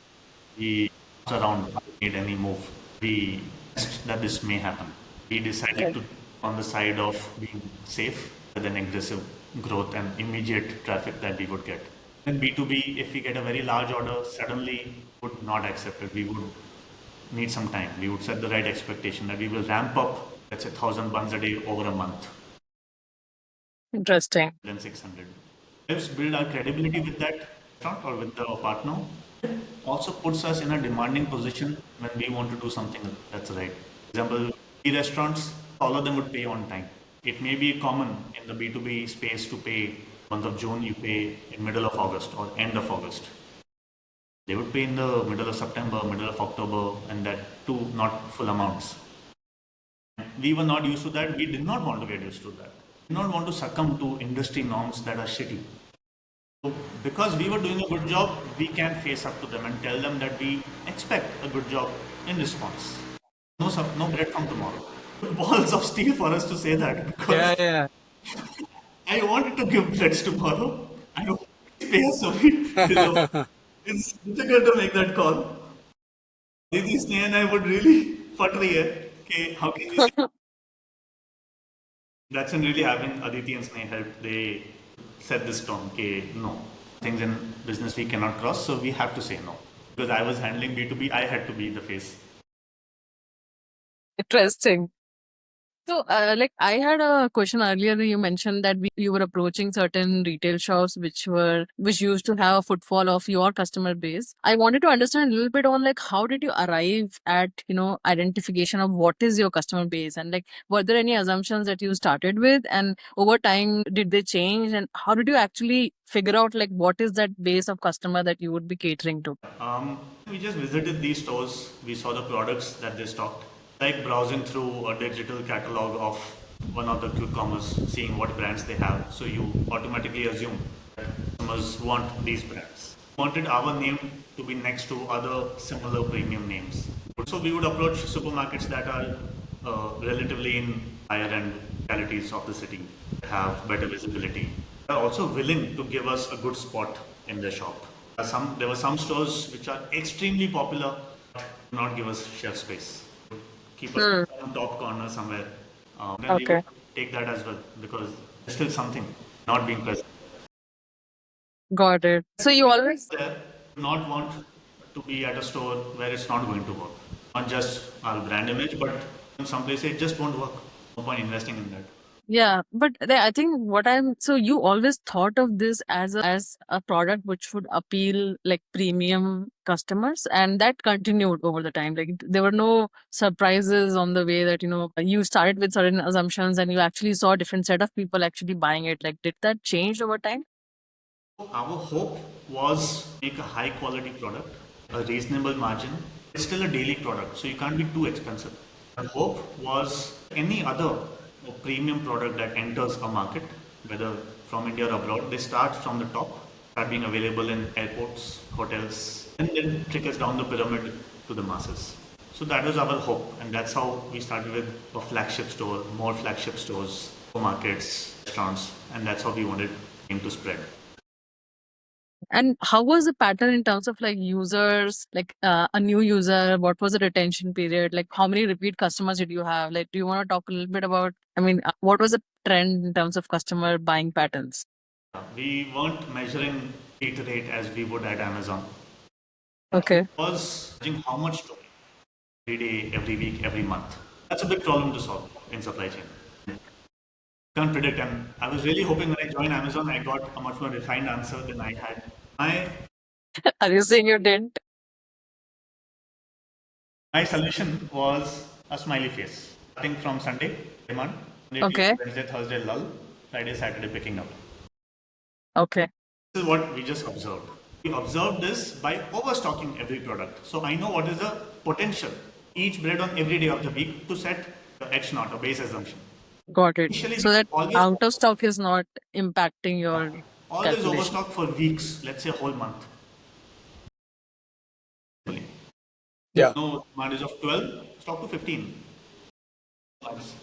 We around made any move. We guessed that this may happen. We decided to on the side of being safe rather than aggressive growth and immediate traffic that we would get. In B2B, if we get a very large order, suddenly would not accept it. We would need some time. We would set the right expectation that we will ramp up, let's say, 1,000 buns a day over a month, Interesting. then 600. Let's build our credibility with that restaurant or with the partner. Also puts us in a demanding position when we want to do something that's right. For example, restaurants, all of them would pay on time. It may be common in the B2B space to pay month of June, you pay in middle of August or end of August. They would pay in the middle of September, middle of October, and that too not full amounts. We were not used to that. We did not want to get used to that. We did not want to succumb to industry norms that are shitty. So because we were doing a good job, we can face up to them and tell them that we expect a good job in response. No bread from tomorrow. Balls of steel for us to say that because Yeah. I wanted to give breads tomorrow. I don't pay us a bit below. It's difficult to make that call. Didi Sneh and I would really fut rahi hai कि how can you say that's when really having Aditi and Sneh help. They set this tone कि no, things in business we cannot cross, so we have to say no. Because I was handling B2B, I had to be the face. Interesting. So, like I had a question earlier. You mentioned that you were approaching certain retail shops which used to have a footfall of your customer base. I wanted to understand a little bit on like how did you arrive at identification of what is your customer base, and like were there any assumptions that you started with, and over time did they change, and how did you actually figure out like what is that base of customer that you would be catering to? We just visited these stores. We saw the products that they stocked. Like browsing through a digital catalog of one of the quick commerce, seeing what brands they have. So you automatically assume that customers want these brands. We wanted our name to be next to other similar premium names. So we would approach supermarkets that are relatively in higher end localities of the city, have better visibility. They are also willing to give us a good spot in their shop. There were some stores which are extremely popular, but do not give us shelf space. Keep us on top corner somewhere. Then we would take that as well because there's still something not being present Got it. So you always there. Not want to be at a store where it's not going to work. Not just our brand image, but in some places it just won't work. No point investing in that. Yeah, but I think so you always thought of this as a product which would appeal like premium customers, and that continued over the time. Like there were no surprises on the way that you started with certain assumptions and you actually saw a different set of people actually buying it. Like did that change over time? Our hope was make a high quality product, a reasonable margin. It's still a daily product, so you can't be too expensive. Our hope was any other premium product that enters a market, whether from India or abroad, they start from the top, start being available in airports, hotels, and then trickles down the pyramid to the masses. So that was our hope, and that's how we started with a flagship store, more flagship stores, markets, restaurants, and that's how we wanted it to spread. And how was the pattern in terms of like users, like a new user? What was the retention period? Like how many repeat customers did you have? Like, do you want to talk a little bit about, what was the trend in terms of customer buying patterns? We weren't measuring hit rate as we would at Amazon. Okay. It was judging how much to every day, every week, every month. That's a big problem to solve in supply chain. Can't predict, and I was really hoping when I joined Amazon, I got a much more refined answer than I had. Are you saying you didn't? My solution was a smiley face. Starting from Sunday, demand. Okay. Wednesday, Thursday lull, Friday, Saturday picking up. Okay. This is what we just observed. We observed this by overstocking every product. So I know what is the potential each bread on every day of the week to set the H naught, a base assumption. Got it. Initially, So that always out of stock is not impacting your always calculation. overstock for weeks, let's say a whole month. Yeah. No demand is of 12, stock to 15 months.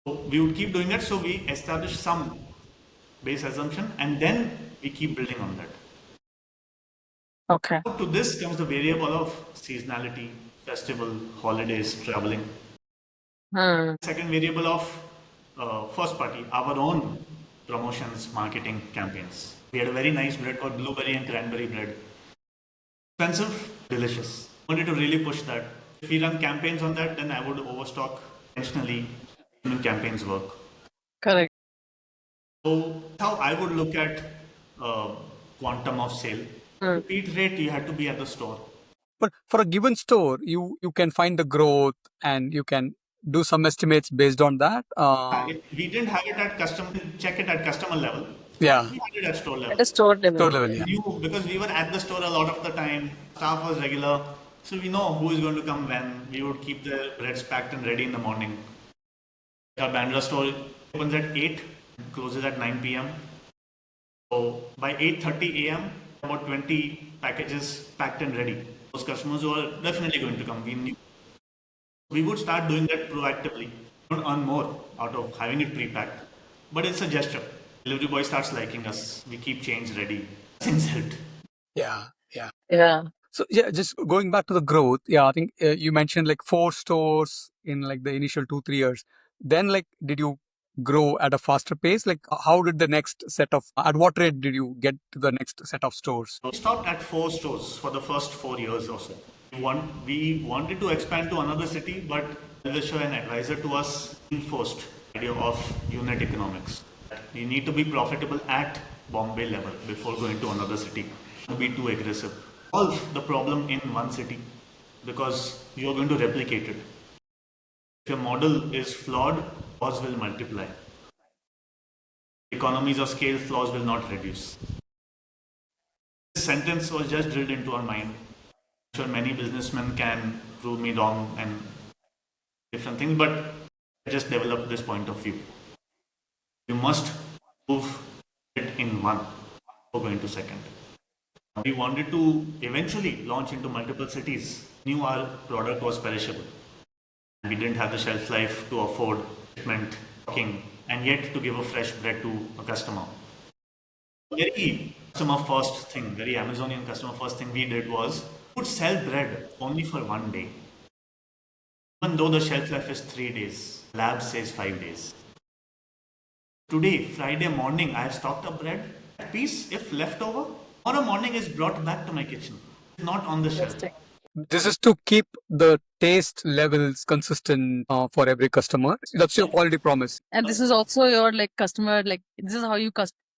So we would keep doing that. So we establish some base assumption and then we keep building on that. Okay. To this comes the variable of seasonality, festival, holidays, traveling. Second variable of first party, our own promotions, marketing campaigns. We had a very nice bread called blueberry and cranberry bread. Expensive, delicious. Wanted to really push that. If we run campaigns on that, then I would overstock intentionally when campaigns work. Correct. So how I would look at quantum of sale. Repeat rate, you had to be at the store. But for a given store, you can find the growth and you can do some estimates based on that. We didn't have it at customer, check it at customer level. Yeah. We had it at store level. At a store level. Store level, yeah. We knew because we were at the store a lot of the time. Staff was regular, so we know who is going to come when. We would keep the breads packed and ready in the morning. Our Bandra store opens at 8, closes at 9 p.m. So by 8:30 a.m., about 20 packages packed and ready. Those customers who are definitely going to come. We knew. We would start doing that proactively. We don't earn more out of having it pre-packed, but it's a gesture. Delivery boy starts liking us. We keep change ready. Things helped. Yeah. Yeah. So yeah, just going back to the growth. Yeah, I think you mentioned like 4 stores in like the initial 2-3 years. Then like, did you grow at a faster pace? Like, how did the next set of, at what rate did you get to the next set of stores? We stopped at 4 stores for the first 4 years or so. We wanted to expand to another city, but publisher and advisor to us enforced the idea of unit economics. You need to be profitable at Bombay level before going to another city. To be too aggressive. Solve the problem in one city because you are going to replicate it. If your model is flawed, flaws will multiply. Economies of scale, flaws will not reduce. This sentence was just drilled into our mind. I'm sure many businessmen can prove me wrong and different things, but I just developed this point of view. You must prove it in one before going to second. We wanted to eventually launch into multiple cities. Knew our product was perishable. We didn't have the shelf life to afford shipment, packing, and yet to give a fresh bread to a customer. Very customer first thing, very Amazonian customer first thing we did was we would sell bread only for one day. Even though the shelf life is 3 days, lab says 5 days. Today, Friday morning, I have stocked up bread. That piece, if left over, tomorrow morning is brought back to my kitchen. It's not on the shelf. This is to keep the taste levels consistent for every customer. That's your quality promise. And this is also your like customer, like this is how you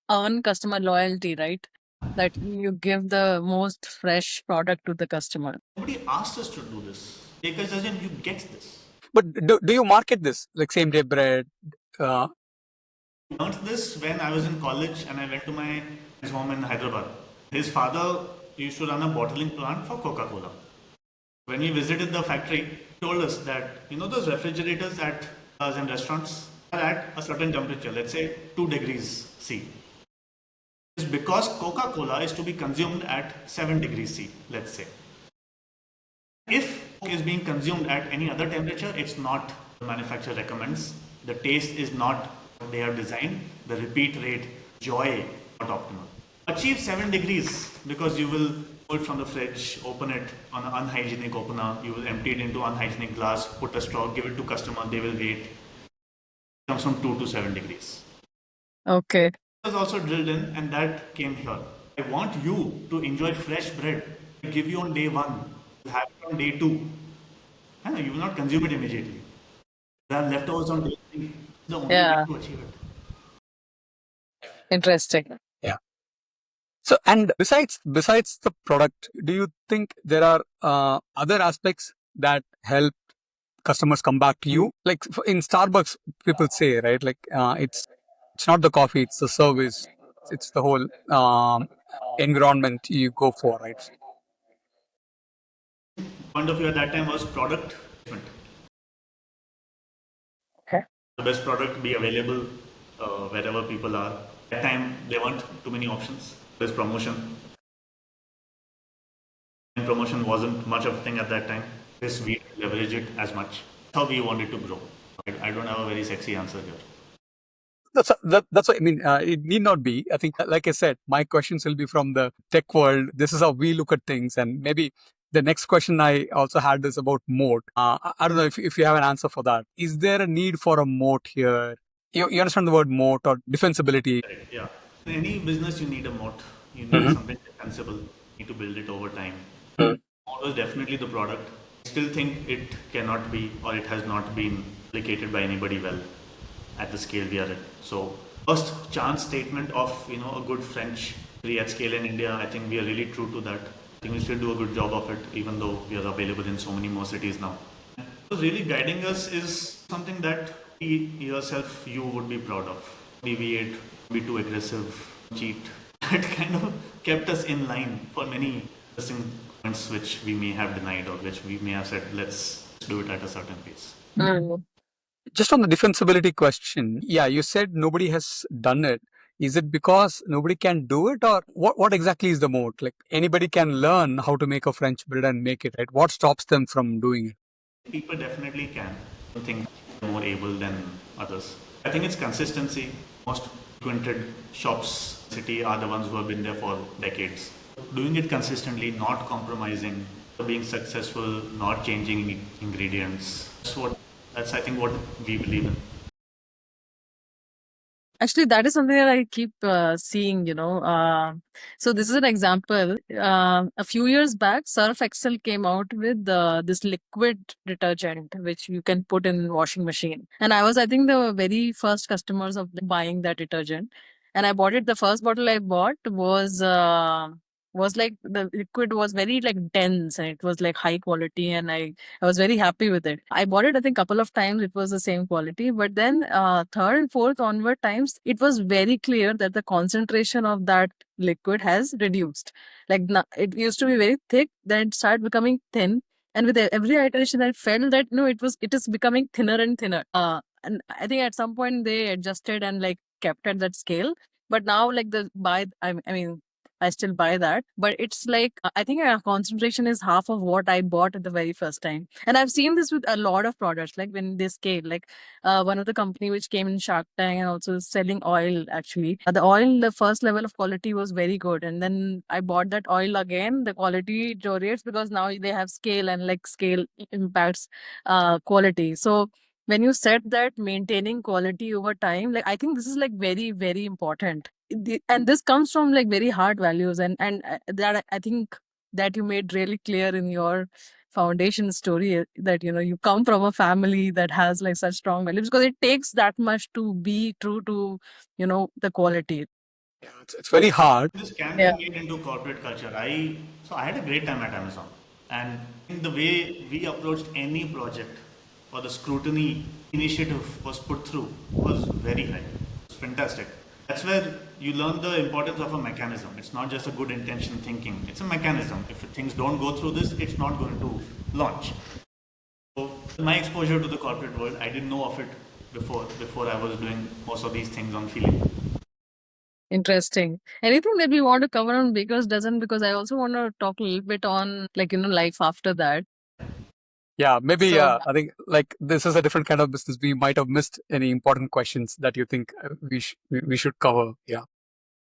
earn customer loyalty, right? That you give the most fresh product to the customer. Nobody asked us to do this. Take us as in you get this. But do you market this like same day bread? I learned this when I was in college and I went to my home in Hyderabad. His father used to run a bottling plant for Coca-Cola. When we visited the factory, he told us that, those refrigerators at bars and restaurants are at a certain temperature, let's say 2 degrees C. It's because Coca-Cola is to be consumed at 7 degrees C, let's say. If Coke is being consumed at any other temperature, it's not the manufacturer recommends. The taste is not what they have designed. The repeat rate, joy, not optimal. Achieve 7 degrees because you will pull it from the fridge, open it on an unhygienic opener, you will empty it into unhygienic glass, put a straw, give it to customer, they will wait. It comes from 2 to 7 degrees. Okay. It was also drilled in and that came here. I want you to enjoy fresh bread. I give you on day 1, you'll have it on day 2. I know, you will not consume it immediately. There are leftovers on day 3. The only way to achieve it. Interesting. Yeah. So, and besides the product, do you think there are other aspects that help customers come back to you. Like in Starbucks, people say, right? Like it's not the coffee, it's the service, it's the whole environment you go for, right? Point of view at that time was product. The best product be available wherever people are. At that time, there weren't too many options. There's promotion. And promotion wasn't much of a thing at that time. Yes, we leverage it as much. That's how we wanted to grow. I don't have a very sexy answer here. That's what I mean. It need not be. I think, like I said, my questions will be from the tech world. This is how we look at things. And maybe the next question I also had is about moat. I don't know if you have an answer for that. Is there a need for a moat here? You understand the word moat or defensibility? Correct, yeah. In any business, you need a moat. You need something defensible. You need to build it over time. Moat was definitely the product. I still think it cannot be, or it has not been replicated by anybody well at the scale we are at. So first chance statement of a good French free at scale in India, I think we are really true to that. I think we still do a good job of it, even though we are available in so many more cities now. What really guiding us is something that you would be proud of. Deviate, be too aggressive, cheat. That kind of kept us in line for many interesting points which we may have denied or which we may have said, let's do it at a certain pace. Just on the defensibility question, yeah, you said nobody has done it. Is it because nobody can do it, or what exactly is the moat? Like anybody can learn how to make a French bread and make it, right? What stops them from doing it? People definitely can. I don't think they're more able than others. I think it's consistency. Most frequented shops in the city are the ones who have been there for decades. Doing it consistently, not compromising, being successful, not changing ingredients. That's I think what we believe in. Actually, that is something that I keep seeing, So this is an example. A few years back, Surf Excel came out with this liquid detergent, which you can put in washing machine. And I think, the very first customers of buying that detergent. And I bought it. The first bottle I bought was like the liquid was very like dense and it was like high quality, and I was very happy with it. I bought it, I think, couple of times. It was the same quality, but then third and fourth onward times, it was very clear that the concentration of that liquid has reduced. Like it used to be very thick, then it started becoming thin, and with every iteration, I felt that no, it is becoming thinner and thinner. And I think at some point they adjusted and like kept at that scale. But now, like I mean, I still buy that, but it's like I think concentration is half of what I bought at the very first time. And I've seen this with a lot of products, like when they scale, like one of the company which came in Shark Tank and also selling oil. Actually, the oil, the first level of quality was very good, and then I bought that oil again. The quality deteriorates because now they have scale, and like scale impacts quality. So when you said that maintaining quality over time, like I think this is like very, very important. And this comes from like very hard values, and that I think that you made really clear in your foundation story, that you come from a family that has like such strong values, because it takes that much to be true to the quality. Yeah, it's very hard. This can Yeah. be made into corporate culture. I had a great time at Amazon, and the way we approached any project or the scrutiny initiative was put through was very high. It's fantastic. That's where you learn the importance of a mechanism. It's not just a good intention thinking. It's a mechanism. If things don't go through this, it's not going to launch. So my exposure to the corporate world, I didn't know of it before I was doing most of these things on feeling. Interesting. Anything that we want to cover on Baker's Dozen? Because I also want to talk a little bit on like life after that. Yeah, maybe So I think like this is a different kind of business. We might have missed any important questions that you think we should cover. Yeah.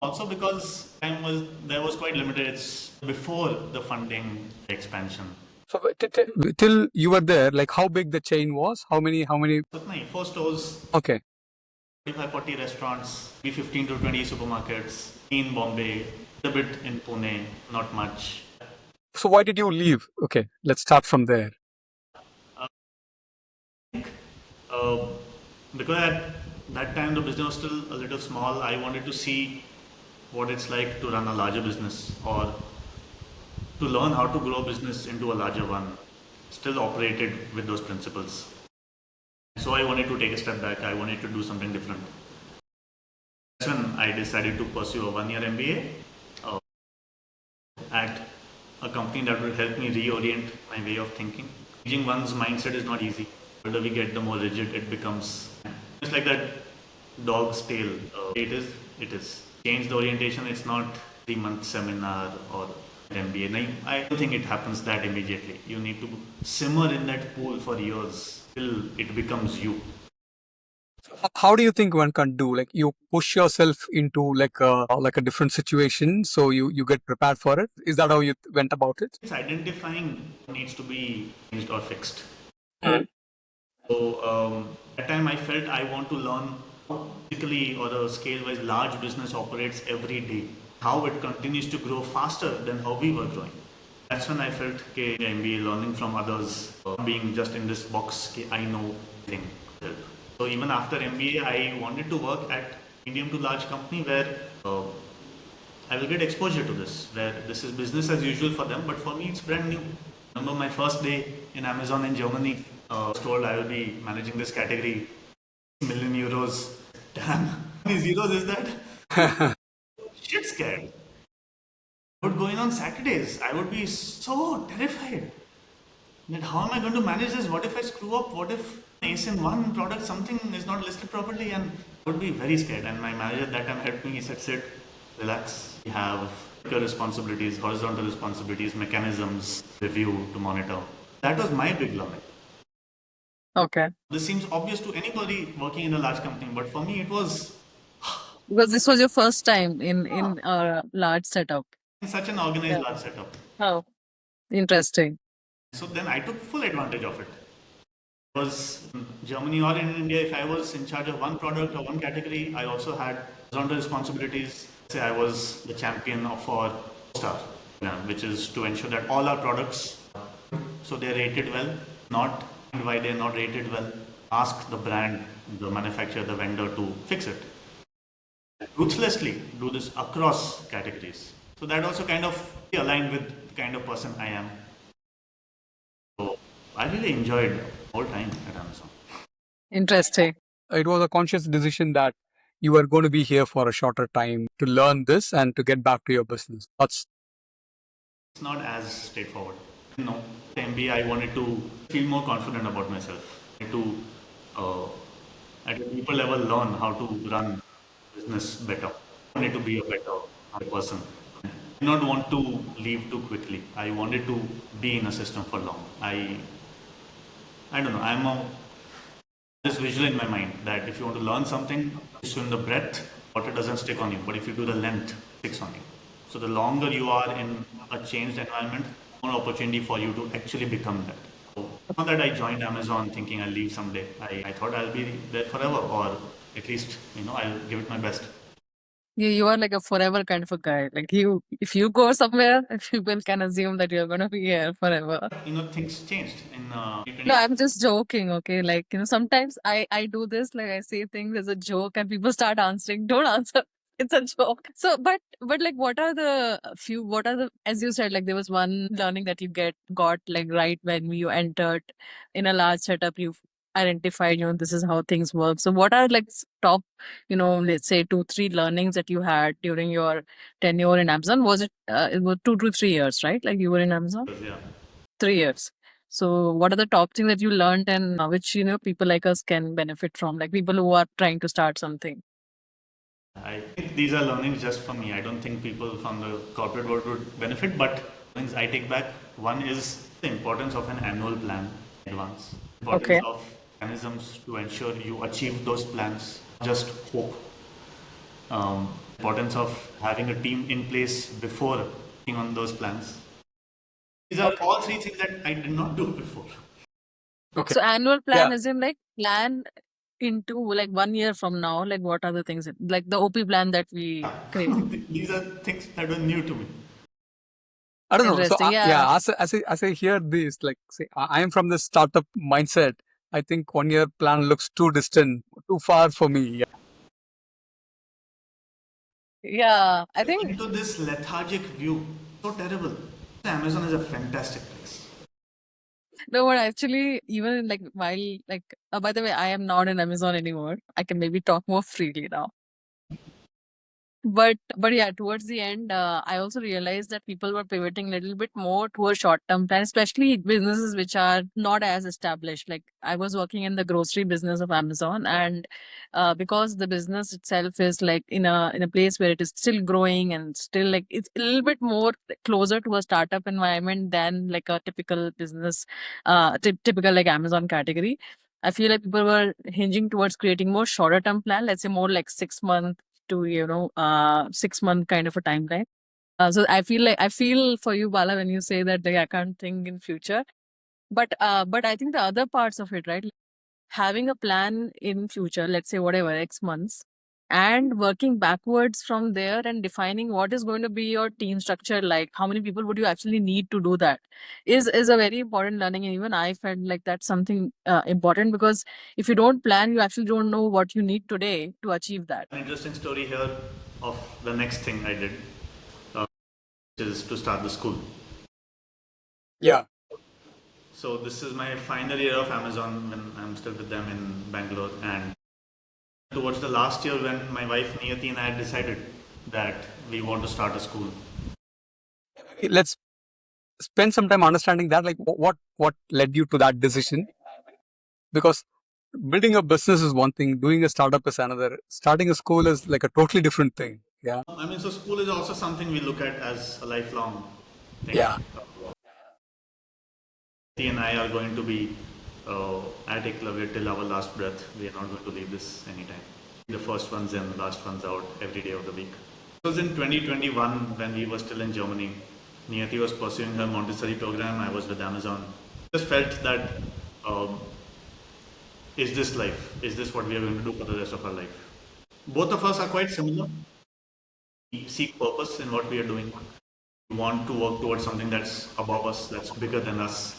Also because there was quite limited. It's before the funding expansion. So till you were there, like how big the chain was? How many? So, 4 stores, Okay. 35-40 restaurants, maybe 15 to 20 supermarkets in Bombay, a bit in Pune, not much. So why did you leave? Okay, let's start from there. Because at that time the business was still a little small, I wanted to see what it's like to run a larger business or to learn how to grow business into a larger one. still operated with those principles. So I wanted to take a step back. I wanted to do something different. That's when I decided to pursue a 1-year MBA at a company that would help me reorient my way of thinking. Changing one's mindset is not easy. The older we get, the more rigid it becomes. It's like that dog's tail. It is. Change the orientation. It's not 3-month seminar or MBA. No, I don't think it happens that immediately. You need to simmer in that pool for years till it becomes you. How do you think one can do? Like you push yourself into like a different situation, so you get prepared for it. Is that how you went about it? It's identifying what needs to be changed or fixed. Mm. So at time I felt I want to learn how physically or the scale-wise large business operates every day, how it continues to grow faster than how we were growing. That's when I felt okay, MBA, learning from others, being just in this box, okay, I know thing. So even after MBA, I wanted to work at medium to large company where I will get exposure to this, where this is business as usual for them, but for me it's brand new. Remember my first day in Amazon in Germany, I was told I will be managing this category, million euros. Damn, how many zeros is that? Shit scared. I would go in on Saturdays. I would be so terrified. That how am I going to manage this? What if I screw up? What if ace in one product something is not listed properly? And I would be very scared. And my manager at that time helped me. He said, "Sit, relax. We have vertical responsibilities, horizontal responsibilities, mechanisms, review to monitor." That was my big learning. Okay. This seems obvious to anybody working in a large company, but for me it was Because this was your first time in a large setup. such an organized Yeah. large setup. Oh, interesting. So then I took full advantage of it. Was in Germany or in India, if I was in charge of one product or one category, I also had horizontal responsibilities. Say I was the champion for Star, which is to ensure that all our products, so they're rated well, not why they're not rated well. Ask the brand, the manufacturer, the vendor to fix it. Ruthlessly do this across categories. So that also kind of aligned with the kind of person I am. So I really enjoyed the whole time at Amazon. Interesting. It was a conscious decision that you were going to be here for a shorter time to learn this and to get back to your business. That's It's not as straightforward. No, MBA, I wanted to feel more confident about myself. To, at a deeper level, learn how to run business better. I wanted to be a better person. I did not want to leave too quickly. I wanted to be in a system for long. I don't know. I'm a this visual in my mind that if you want to learn something, you swim the breadth, water doesn't stick on you. But if you do the length, it sticks on you. So the longer you are in a changed environment, more opportunity for you to actually become that. So not that I joined Amazon thinking I'll leave someday. I thought I'll be there forever, or at least I'll give it my best. You are like a forever kind of a guy. Like if you go somewhere, people can assume that you're gonna be here forever. Things changed in No, I'm just joking. Okay, like sometimes I do this. Like I say things as a joke, and people start answering. Don't answer. It's a joke. So, but like, what are the few? What are the, as you said, like there was one learning that you got like right when you entered in a large setup. You identified, this is how things work. So, what are like top, let's say 2-3 learnings that you had during your tenure in Amazon? Was it was 2 to 3 years, right? Like you were in Amazon. yeah. 3 years. So, what are the top things that you learned and which people like us can benefit from, like people who are trying to start something? I think these are learnings just for me. I don't think people from the corporate world would benefit, but things I take back. One is the importance of an annual plan in advance. Importance Okay. of mechanisms to ensure you achieve those plans. Just hope. Importance of having a team in place before working on those plans. These are all three things that I did not do before. okay. So, annual Yeah. plan is in like plan into like 1 year from now. Like, what are the things like the OP plan that we create? These are things that were new to me. I don't know. So Interesting. Yeah. yeah, as I hear this, like say, I am from the startup mindset. I think 1 year plan looks too distant, too far for me. Yeah. Yeah. I think Into this lethargic view, so terrible. Amazon is a fantastic place. No, but actually, even like while like, by the way, I am not in Amazon anymore. I can maybe talk more freely now. But yeah, towards the end, I also realized that people were pivoting a little bit more towards short term plans, especially businesses which are not as established. Like I was working in the grocery business of Amazon, and because the business itself is like in a place where it is still growing and still like it's a little bit more closer to a startup environment than like a typical business, typical like Amazon category. I feel like people were hinging towards creating more shorter term plan, let's say more like 6 months to 6 month kind of a timeline. So I feel for you, Bala, when you say that like, I can't think in future. But I think the other parts of it, right? Having a plan in future, let's say whatever X months, and working backwards from there and defining what is going to be your team structure, like how many people would you actually need to do that, is a very important learning. And even I felt like that's something important, because if you don't plan, you actually don't know what you need today to achieve that. An interesting story here of the next thing I did, which is to start the school. Yeah. So this is my final year of Amazon when I'm still with them in Bangalore, and towards the last year when my wife Niyati and I had decided that we want to start a school. Let's spend some time understanding that, like what led you to that decision, because building a business is one thing, doing a startup is another, starting a school is like a totally different thing. Yeah. I mean, so school is also something we look at as a lifelong thing. Yeah. He and I are going to be at Eklavya till our last breath. We are not going to leave this anytime. The first ones in, last ones out every day of the week. It was in 2021 when we were still in Germany. Niyati was pursuing her Montessori program. I was with Amazon. Just felt that is this life? Is this what we are going to do for the rest of our life? Both of us are quite similar. We seek purpose in what we are doing. We want to work towards something that's above us, that's bigger than us,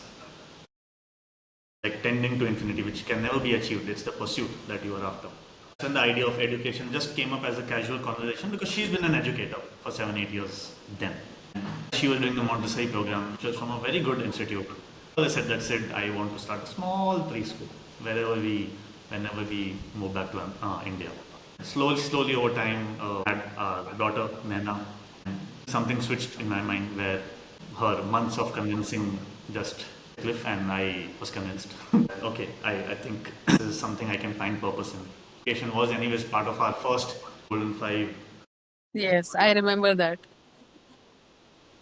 like tending to infinity, which can never be achieved. It's the pursuit that you are after. And the idea of education just came up as a casual conversation because she's been an educator for 7-8 years then. She was doing the Montessori program, which was from a very good institute. So I said, that's it, I want to start a small preschool whenever we move back to India. Slowly over time, had our daughter, Naina. Something switched in my mind where her months of convincing just cliff, and I was convinced. Okay, I think this is something I can find purpose in. Education was anyways part of our first Golden Five. Yes, I remember that.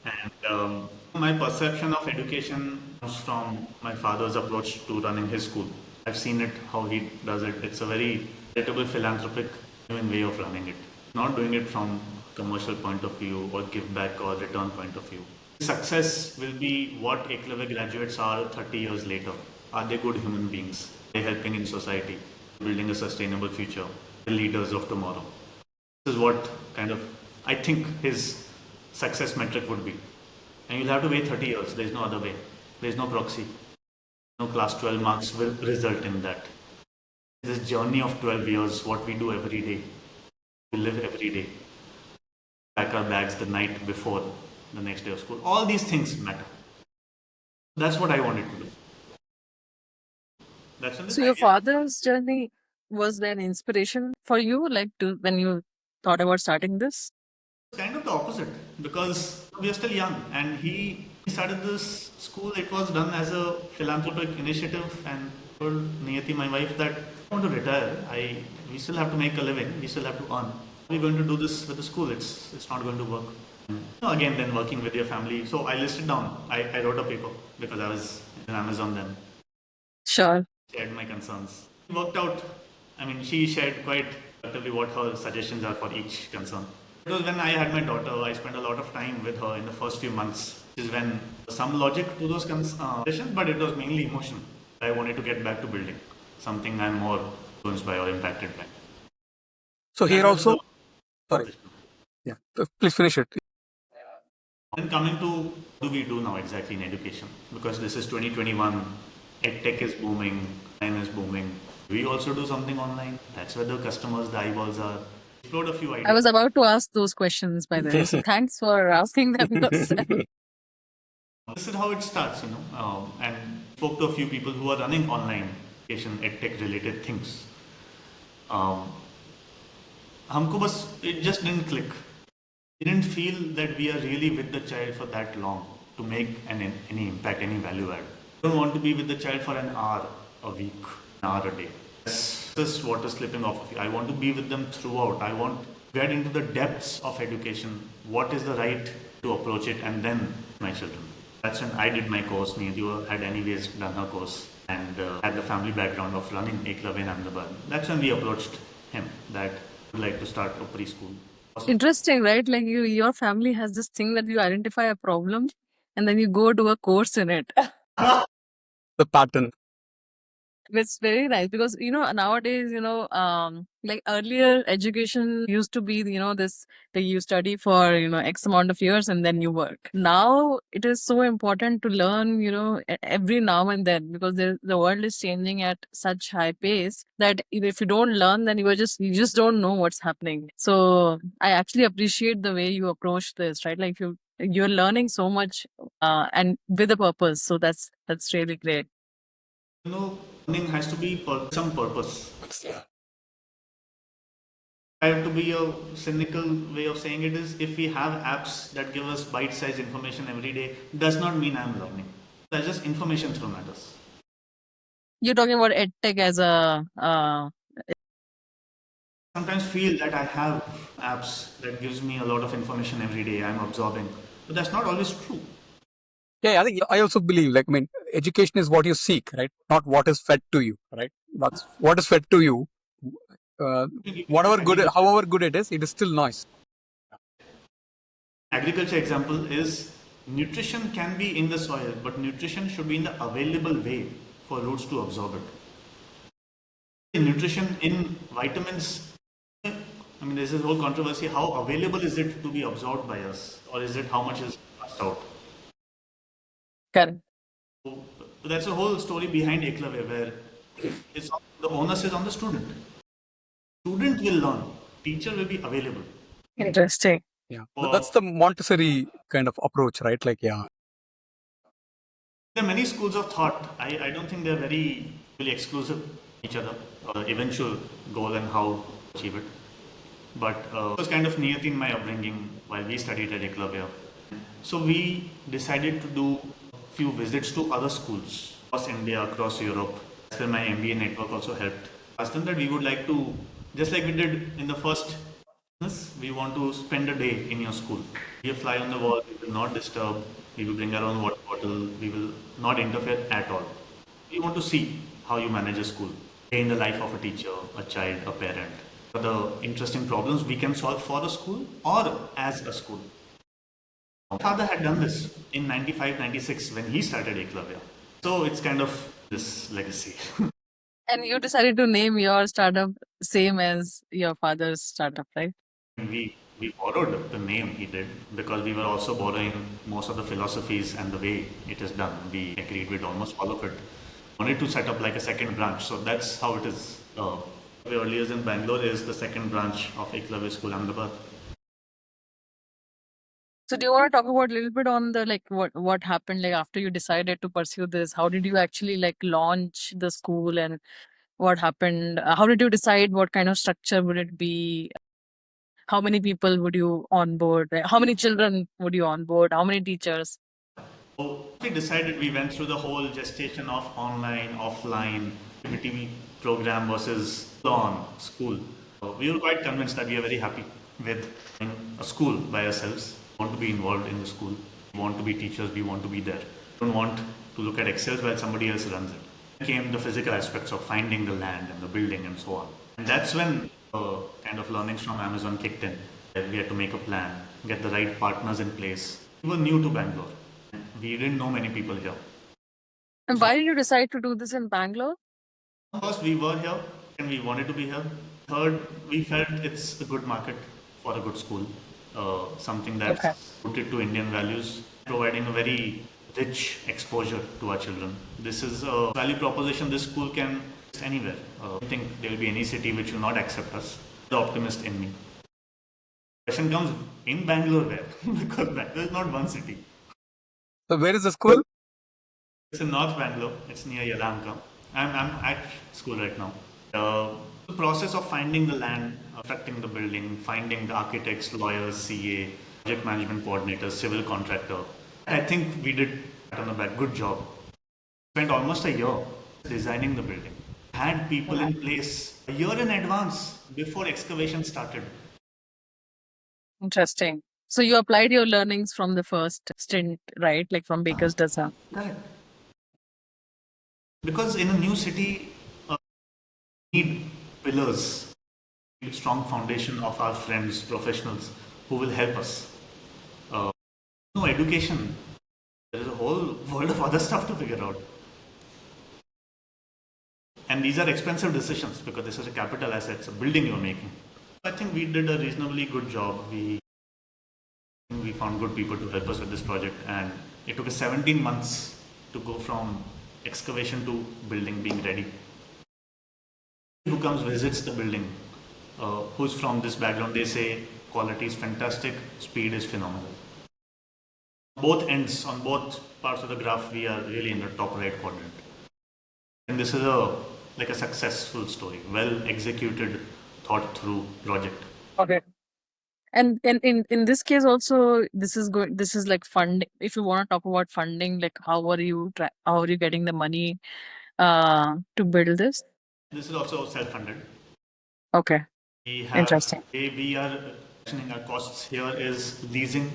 And my perception of education comes from my father's approach to running his school. I've seen it, how he does it. It's a very charitable, philanthropic way of running it. Not doing it from commercial point of view or give back or return point of view. Success will be what Eklavya graduates are 30 years later. Are they good human beings? Are they helping in society, building a sustainable future, the leaders of tomorrow? This is what kind of I think his success metric would be. And you'll have to wait 30 years. There's no other way. There's no proxy. No class 12 marks will result in that. This journey of 12 years, what we do every day. We live every day. Pack our bags the night before the next day of school. All these things matter. That's what I wanted to do. So your father's journey, was there an inspiration for you, like when you thought about starting this? Kind of the opposite, because we are still young, and he started this school. It was done as a philanthropic initiative, and told Niyati, my wife, that I want to retire. We still have to make a living. We still have to earn. We're going to do this with the school. It's not going to work. Again, then working with your family. So I listed down. I wrote a paper because I was in Amazon then. Sure. Shared my concerns. It worked out. I mean, she shared quite actively what her suggestions are for each concern. Because when I had my daughter, I spent a lot of time with her in the first few months. This is when some logic to those suggestions, but it was mainly emotion. I wanted to get back to building something I'm more influenced by or impacted by. So here also, sorry. Yeah, please finish it. Then coming to what do we do now exactly in education? Because this is 2021, tech is booming, online is booming. We also do something online. That's where the customers, the eyeballs are. Explored a few ideas. I was about to ask those questions, by the way. So thanks for asking them yourself. This is how it starts, and spoke to a few people who are running online education, edtech related things. Um, हमको बस it just didn't click. Didn't feel that we are really with the child for that long to make any impact, any value add. I don't want to be with the child for an hour a week, an hour a day. That's just what is slipping off of you. I want to be with them throughout. I want to get into the depths of education. What is the right to approach it, and then my children. That's when I did my course. Needu had anyways done her course and had the family background of running Eklavya in Ahmedabad. That's when we approached him that would like to start a preschool. Interesting, right? Like your family has this thing that you identify a problem and then you go do a course in it. The pattern. It's very nice because nowadays like earlier education used to be this, like you study for X amount of years and then you work. Now it is so important to learn every now and then, because the world is changing at such high pace that if you don't learn, then you just don't know what's happening. So I actually appreciate the way you approach this, right? Like you're learning so much and with a purpose. So that's really great. Learning has to be some purpose. I have to be a cynical way of saying it is, if we have apps that give us bite-sized information every day, does not mean I'm learning. That's just information through matters. You're talking about edtech as a Sometimes feel that I have apps that gives me a lot of information every day. I'm absorbing, but that's not always true. Yeah, I think I also believe, like, I mean, education is what you seek, right? Not what is fed to you, right? That's what is fed to you. Whatever good, however good it is still noise. Agriculture example is nutrition can be in the soil, but nutrition should be in the available way for roots to absorb it. Nutrition in vitamins, I mean, there's this whole controversy. How available is it to be absorbed by us, or is it how much is passed out? correct. So that's a whole story behind Eklavya, where the onus is on the student. Student will learn, teacher will be available. Interesting. Yeah, that's the Montessori kind of approach, right? Like, yeah. There are many schools of thought. I don't think they're very really exclusive each other, eventual goal and how to achieve it. But it was kind of niyati in my upbringing while we studied at Eklavya. So we decided to do a few visits to other schools across India, across Europe. That's where my MBA network also helped. Asked them that we would like to, just like we did in the first business, we want to spend a day in your school. We have fly on the wall, we will not disturb, we will bring our own water bottle, we will not interfere at all. We want to see how you manage a school, day in the life of a teacher, a child, a parent. The interesting problems we can solve for a school or as a school. My father had done this in 95, 96 when he started Eklavya. So it's kind of this legacy. And you decided to name your startup same as your father's startup, right? we borrowed the name he did because we were also borrowing most of the philosophies and the way it is done. We agreed with almost all of it. Wanted to set up like a second branch. So that's how it is. Earlier in Bangalore is the second branch of Eklavya School, Ahmedabad. So do you want to talk about a little bit on the like what happened like after you decided to pursue this? How did you actually like launch the school, and what happened? How did you decide what kind of structure would it be? How many people would you onboard? How many children would you onboard? How many teachers? So we decided, we went through the whole gestation of online, offline, activity program versus on school. We were quite convinced that we are very happy with a school by ourselves. We want to be involved in the school. We want to be teachers. We want to be there. We don't want to look at Excel while somebody else runs it. Then came the physical aspects of finding the land and the building and so on. And that's when kind of learnings from Amazon kicked in. We had to make a plan, get the right partners in place. We were new to Bangalore. We didn't know many people here. And why did you decide to do this in Bangalore? First, we were here and we wanted to be here. Third, we felt it's a good market for a good school, something that's rooted to Indian values, providing a very rich exposure to our children. This is a value proposition this school can exist anywhere. I don't think there will be any city which will not accept us. The optimist in me. The question comes in Bangalore where? Because Bangalore is not one city. So where is the school? It's in North Bangalore. It's near Yelahanka. I'm at school right now. The process of finding the land, constructing the building, finding the architects, lawyers, CA, project management coordinators, civil contractor. I think we did pat on the back. Good job. Spent almost a year designing the building. Had people in place a year in advance before excavation started. Interesting. So you applied your learnings from the first stint, right? Like from Baker's Dozen. Correct. Because in a new city, need pillars, need strong foundation of our friends, professionals who will help us. No education, there is a whole world of other stuff to figure out. And these are expensive decisions because this is a capital asset, it's a building you're making. I think we did a reasonably good job. We found good people to help us with this project, and it took us 17 months to go from excavation to building being ready. Who comes visits the building, who's from this background, they say quality is fantastic, speed is phenomenal. Both ends, on both parts of the graph, we are really in the top right quadrant. And this is like a successful story, well executed, thought through project. Okay. And in this case also, this is like funding. If you want to talk about funding, like how are you getting the money to build this? This is also self-funded. Okay. Interesting. We are mentioning our costs here is leasing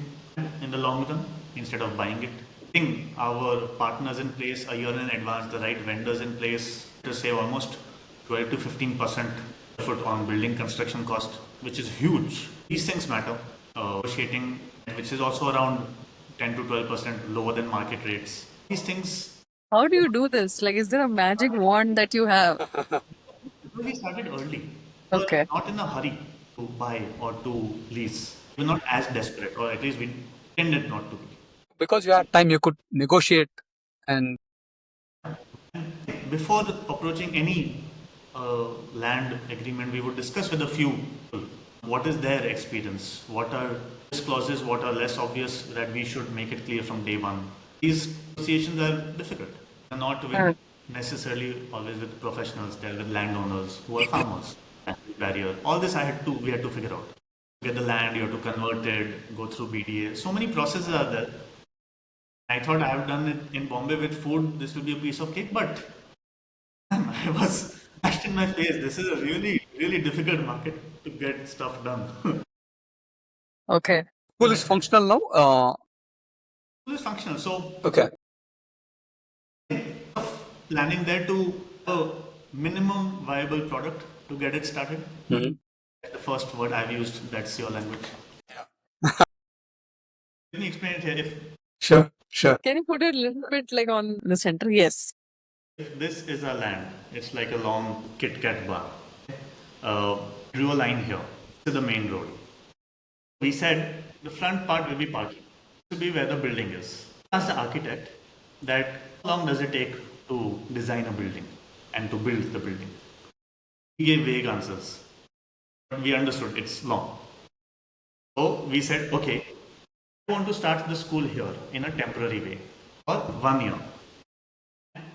in the long run instead of buying it. Getting our partners in place a year in advance, the right vendors in place to save almost 12 to 15% foot on building construction cost, which is huge. These things matter. Negotiating, which is also around 10 to 12% lower than market rates. These things. How do you do this? Like, is there a magic wand that you have? We started early. Okay. Not in a hurry to buy or to lease. We're not as desperate, or at least we tended not to be. Because you had time, you could negotiate. And before approaching any land agreement, we would discuss with a few people what is their experience, what are clauses, what are less obvious that we should make it clear from day one. These negotiations are difficult. They're not with necessarily always with professionals, they're with landowners who are farmers. Barrier. All this we had to figure out. Get the land, you have to convert it, go through BDA. So many processes are there. I thought I have done it in Bombay with food, this will be a piece of cake, but I was asked in my face, this is a really, really difficult market to get stuff done. Okay. school is functional now. School is functional, so Okay. planning there to a minimum viable product to get it started. Mhm. The first word I've used, that's your language. Let me explain it here. Sure. Can you put it a little bit like on the center? Yes. If this is our land, it's like a long Kit Kat bar. Drew a line here to the main road. We said the front part will be parking. This will be where the building is. Asked the architect that how long does it take to design a building and to build the building? He gave vague answers. But we understood it's long. So we said, okay, I want to start the school here in a temporary way for 1 year.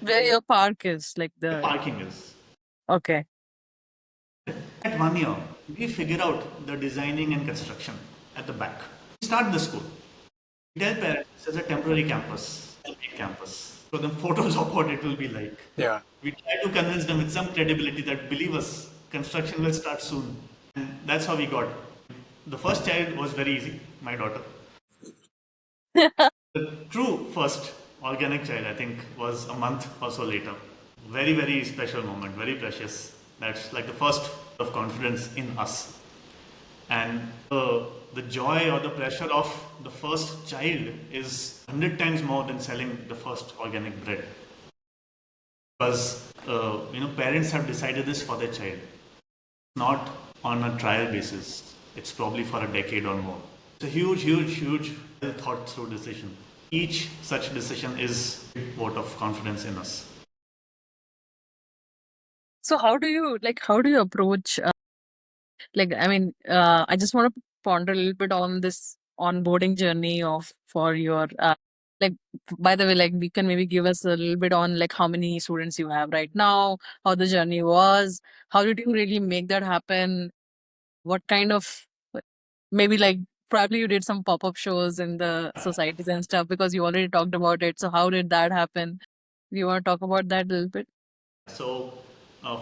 Where your park is, like The parking is. Okay. At 1 year, we figure out the designing and construction at the back. We start the school. We tell parents this is a temporary campus, a big campus. So them photos of what it will be like. Yeah. We try to convince them with some credibility that believe us, construction will start soon. And that's how we got. The first child was very easy, my daughter. The true first organic child, I think, was a month or so later. Very, very special moment, very precious. That's like the first of confidence in us. And the joy or the pressure of the first child is 100 times more than selling the first organic bread. Because, parents have decided this for their child. Not on a trial basis. It's probably for a decade or more. It's a huge, huge, huge thought through decision. Each such decision is a vote of confidence in us. So how do you approach I just want to ponder a little bit on this onboarding journey for your Like, by the way, like, you can maybe give us a little bit on like how many students you have right now, how the journey was, how did you really make that happen? What kind of, maybe like, probably you did some pop-up shows in the societies and stuff because you already talked about it. So how did that happen? Do you want to talk about that a little bit? So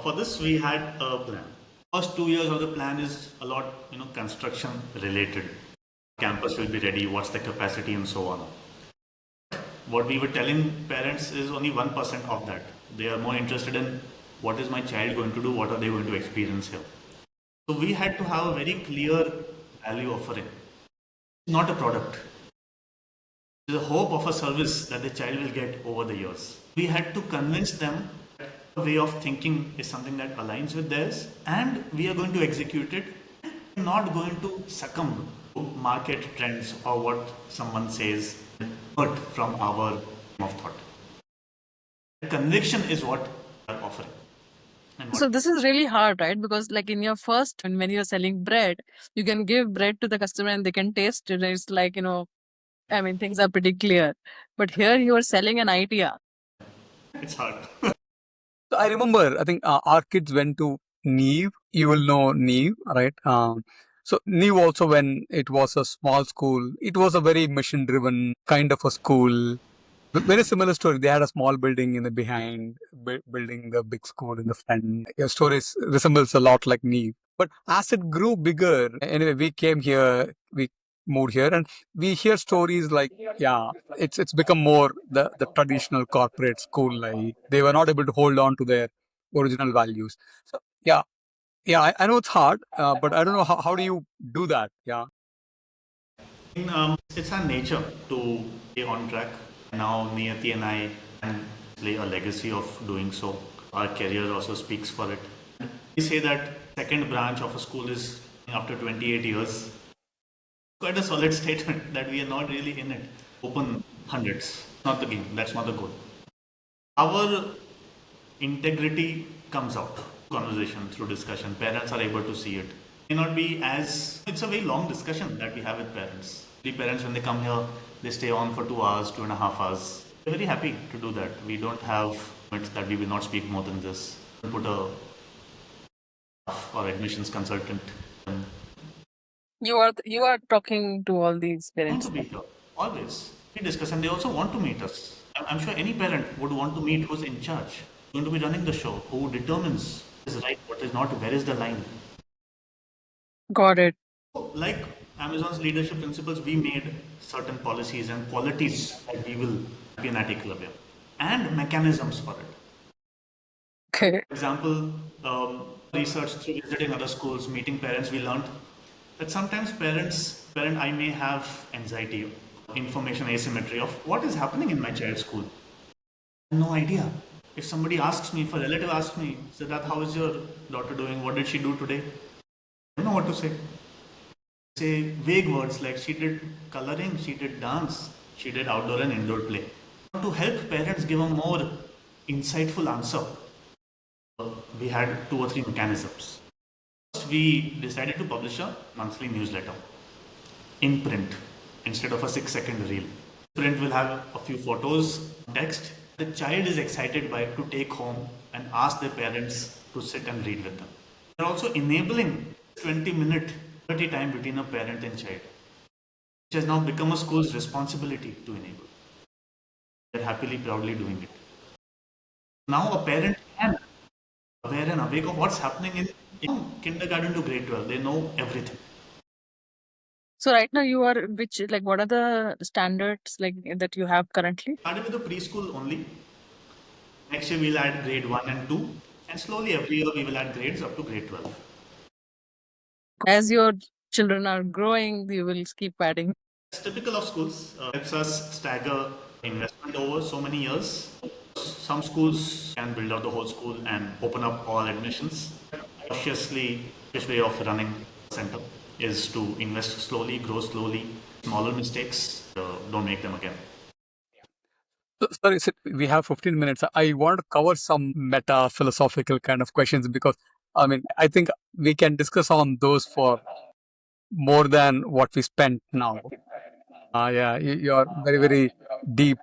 for this, we had a plan. First 2 years of the plan is a lot, construction related. Campus will be ready, what's the capacity, and so on. What we were telling parents is only 1% of that. They are more interested in what is my child going to do, what are they going to experience here. So we had to have a very clear value offering, not a product. The hope of a service that the child will get over the years. We had to convince them that a way of thinking is something that aligns with theirs, and we are going to execute it, not going to succumb to market trends or what someone says, but from our of thought. Conviction is what we are offering. So this is really hard, right? Because like in your first, and when you're selling bread, you can give bread to the customer and they can taste it. It's like, I mean, things are pretty clear. But here you are selling an idea. It's hard. So I remember, I think our kids went to Neve. You will know Neve, right? So Neve also, when it was a small school, it was a very mission-driven kind of a school. Very similar story. They had a small building in the behind, building the big school in the front. Your story resembles a lot like Neve. But as it grew bigger, anyway, we came here, we moved here, and we hear stories like, yeah, it's become more the traditional corporate school. Like they were not able to hold on to their original values. So yeah, I know it's hard, but I don't know how do you do that? Yeah. It's our nature to stay on track. Now, Niyati and I can play a legacy of doing so. Our career also speaks for it. We say that second branch of a school is after 28 years. Quite a solid statement that we are not really in it. Open hundreds, not the game. That's not the goal. Our integrity comes out. Conversation through discussion. Parents are able to see it. May not be as it's a very long discussion that we have with parents. The parents when they come here, they stay on for 2 hours, 2.5 hours. We're very happy to do that. We don't have limits that we will not speak more than this. We'll put a or admissions consultant. You are talking to all these Want parents. to be here always. We discuss, and they also want to meet us. I'm sure any parent would want to meet who's in charge, going to be running the show, who determines what is right, what is not, where is the line. Got it. Like Amazon's leadership principles, we made certain policies and qualities that we will be in at Eklavya and mechanisms for it. Okay. For example, research through visiting other schools, meeting parents, we learned that sometimes parent I may have anxiety, information asymmetry of what is happening in my child's school. No idea. If somebody asks me, if a relative asks me, Siddharth, how is your daughter doing? What did she do today? I don't know what to say. Say vague words like she did coloring, she did dance, she did outdoor and indoor play. To help parents give a more insightful answer, we had 2 or 3 mechanisms. First, we decided to publish a monthly newsletter in print instead of a 6-second reel. Print will have a few photos, text. The child is excited by it to take home and ask their parents to sit and read with them. We're also enabling 20-minute quality time between a parent and child, which has now become a school's responsibility to enable. They're happily, proudly doing it. Now a parent can aware and awake of what's happening in kindergarten to grade 12. They know everything. So right now you are what are the standards like that you have currently? Started with the preschool only. Next year we'll add grade 1 and 2, and slowly every year we will add grades up to grade 12. As your children are growing, you will keep adding. It's typical of schools. Helps us stagger investment over so many years. Some schools can build out the whole school and open up all admissions. Cautiously, this way of running center is to invest slowly, grow slowly. Smaller mistakes, don't make them again. Sorry, Sid, we have 15 minutes. I want to cover some meta philosophical kind of questions because I mean, I think we can discuss on those for more than what we spent now. Yeah, you're very, very deep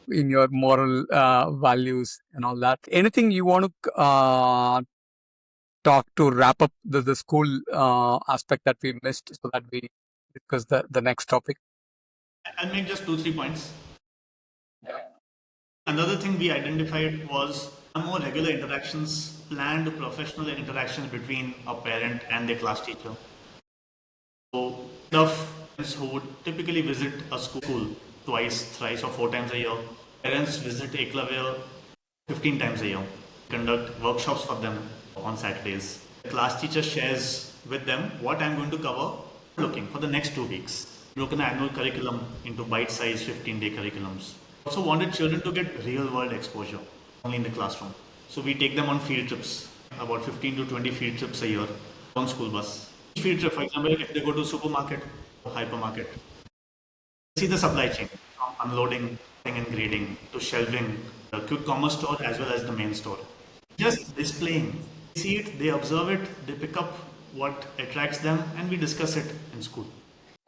in your moral values and all that. Anything you want to talk to wrap up the school aspect that we missed so that we discuss the next topic? I'll make just 2, 3 points. Another thing we identified was more regular interactions, planned professional interactions between a parent and their class teacher. So, of parents who would typically visit a school twice, thrice, or 4 times a year, parents visit Eklavya 15 times a year, conduct workshops for them on Saturdays. The class teacher shares with them what I'm going to cover looking for the next 2 weeks. Broken the annual curriculum into bite-sized 15-day curriculums. Also wanted children to get real-world exposure only in the classroom. So we take them on field trips, about 15 to 20 field trips a year on school bus. Each field trip, for example, if they go to supermarket or hypermarket, see the supply chain from unloading and grading to shelving, the quick commerce store as well as the main store. Just displaying. They see it, they observe it, they pick up what attracts them, and we discuss it in school.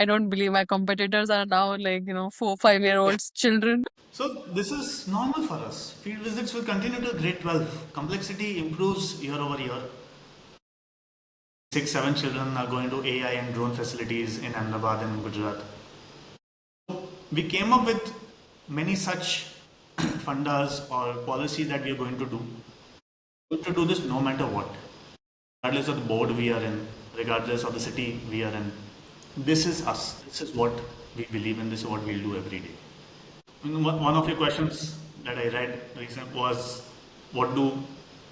I don't believe my competitors are now like, 4, 5-year-olds children. So this is normal for us. Field visits will continue till grade 12. Complexity improves year over year. 6, 7 children are going to AI and drone facilities in Ahmedabad and Gujarat. We came up with many such fundas or policies that we are going to do. We're going to do this no matter what, regardless of the board we are in, regardless of the city we are in. This is us. This is what we believe in. This is what we'll do every day. One of your questions that I read recently was, what do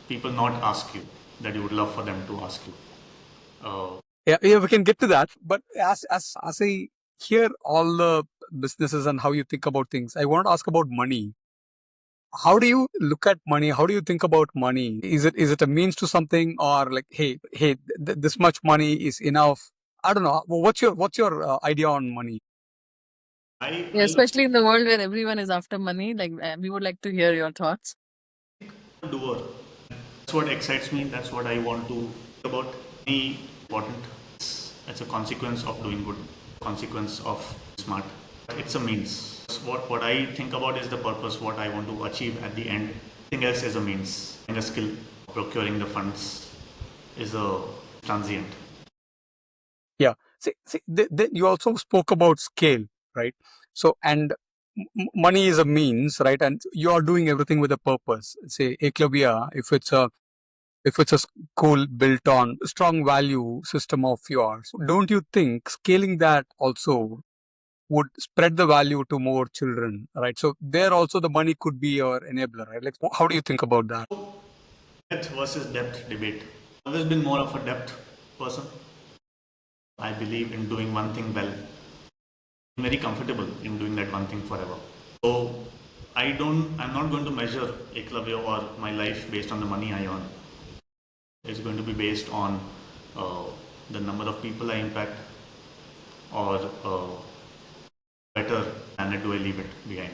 people not ask you that you would love for them to ask you? Yeah, we can get to that. But as I hear all the businesses and how you think about things, I want to ask about money. How do you look at money? How do you think about money? Is it a means to something, or like, hey, this much money is enough? I don't know. What's your idea on money? Yeah, especially in the world where everyone is after money. Like, we would like to hear your thoughts. Doer. That's what excites me. That's what I want to think about. Money important. It's a consequence of doing good. Consequence of smart. It's a means. What I think about is the purpose. What I want to achieve at the end. Everything else is a means. And a skill. Procuring the funds is a transient. Yeah. See, you also spoke about scale, right? So, and money is a means, right? And you are doing everything with a purpose. Say, Eklavya, if it's a school built on a strong value system of yours, don't you think scaling that also would spread the value to more children, right? So there also the money could be your enabler, right? Like, how do you think about that? Breadth versus depth debate. I've always been more of a depth person. I believe in doing one thing well. I'm very comfortable in doing that one thing forever. So I'm not going to measure Eklavya or my life based on the money I earn. It's going to be based on the number of people I impact, or better planet do I leave it behind.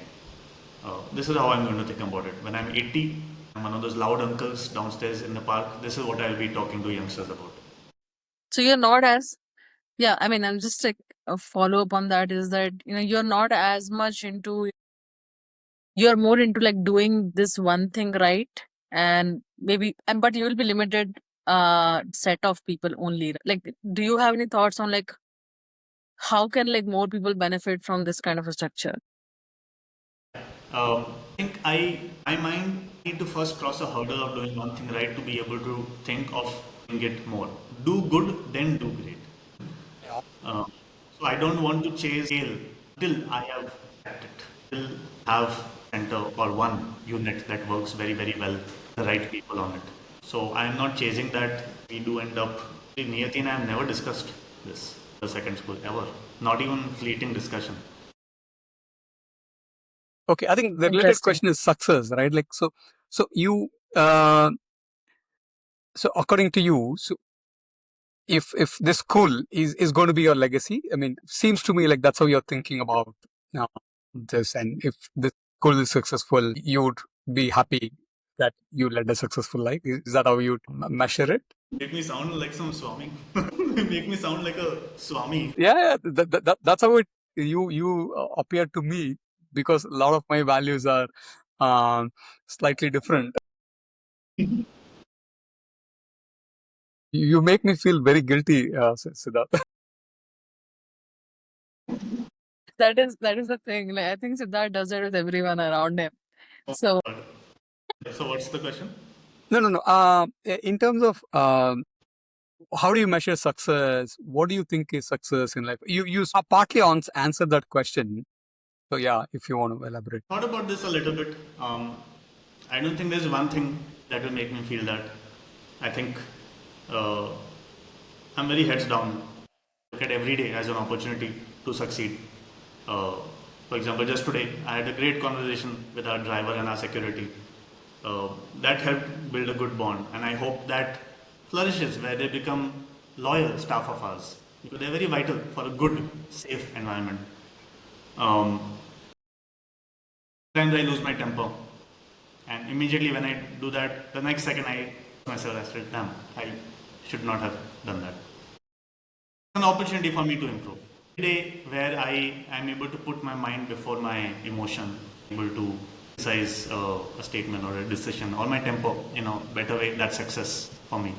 This is how I'm going to think about it. When I'm 80, I'm one of those loud uncles downstairs in the park. This is what I'll be talking to youngsters about. So you're not as, yeah, I mean, I'm just like a follow up on that is that, you're not as much into, you're more into like doing this one thing right. And maybe, but you will be limited set of people only. Like, do you have any thoughts on like, how can like more people benefit from this kind of a structure? I think my mind need to first cross a hurdle of doing one thing right to be able to think of doing it more. Do good, then do great. Uh, so I don't want to chase scale till I have cracked it. Till have center or one unit that works very very well, the right people on it. So I am not chasing that. We do end up. Niyati and I have never discussed this the second school ever. Not even fleeting discussion. Okay, I think the related Interesting. question is success, right? Like, so you, so according to you, so if this school is going to be your legacy, I mean, seems to me like that's how you're thinking about this. And if this school is successful, you would be happy that you led a successful life. Is that how you measure it? Make me sound like some Swami. Make me sound like a Swami. Yeah, that's how you appear to me, because a lot of my values are slightly different. You make me feel very guilty, Siddharth. That is the thing. Like, I think Siddharth does it with everyone around him. So So what's the question? No. In terms of how do you measure success? What do you think is success in life? You partly answered that question. So yeah, if you want to elaborate. Thought about this a little bit. I don't think there's one thing that will make me feel that. I think uh, I'm very heads down. Look at every day as an opportunity to succeed. Uh, for example, just today I had a great conversation with our driver and our security. That helped build a good bond, and I hope that flourishes where they become loyal staff of ours because they're very vital for a good, safe environment. Um, Sometimes I lose my temper, and immediately when I do that, the next second I myself, I said, damn, I should not have done that. It's an opportunity for me to improve. A day where I am able to put my mind before my emotion, able to criticize a statement or a decision or my temper in a better way, that's success for me.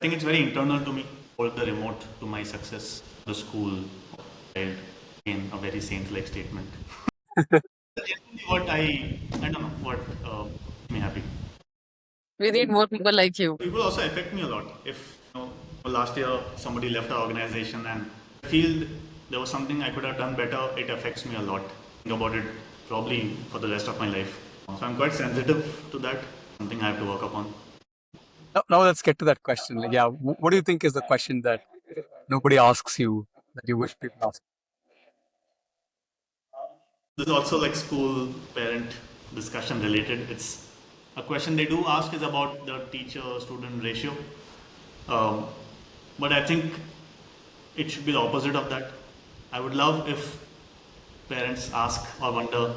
I think it's very internal to me. Hold the remote to my success. The school, in a very saint-like statement. Generally what I don't know what makes me happy. we need more people like you. People also affect me a lot. If last year somebody left our organization and I feel there was something I could have done better, it affects me a lot. Think about it probably for the rest of my life. So I'm quite sensitive to that. Something I have to work upon. Now let's get to that question. Like, yeah, what do you think is the question that nobody asks you that you wish people ask? This is also like school parent discussion related. It's a question they do ask is about the teacher student ratio. Um, but I think it should be the opposite of that. I would love if parents ask or wonder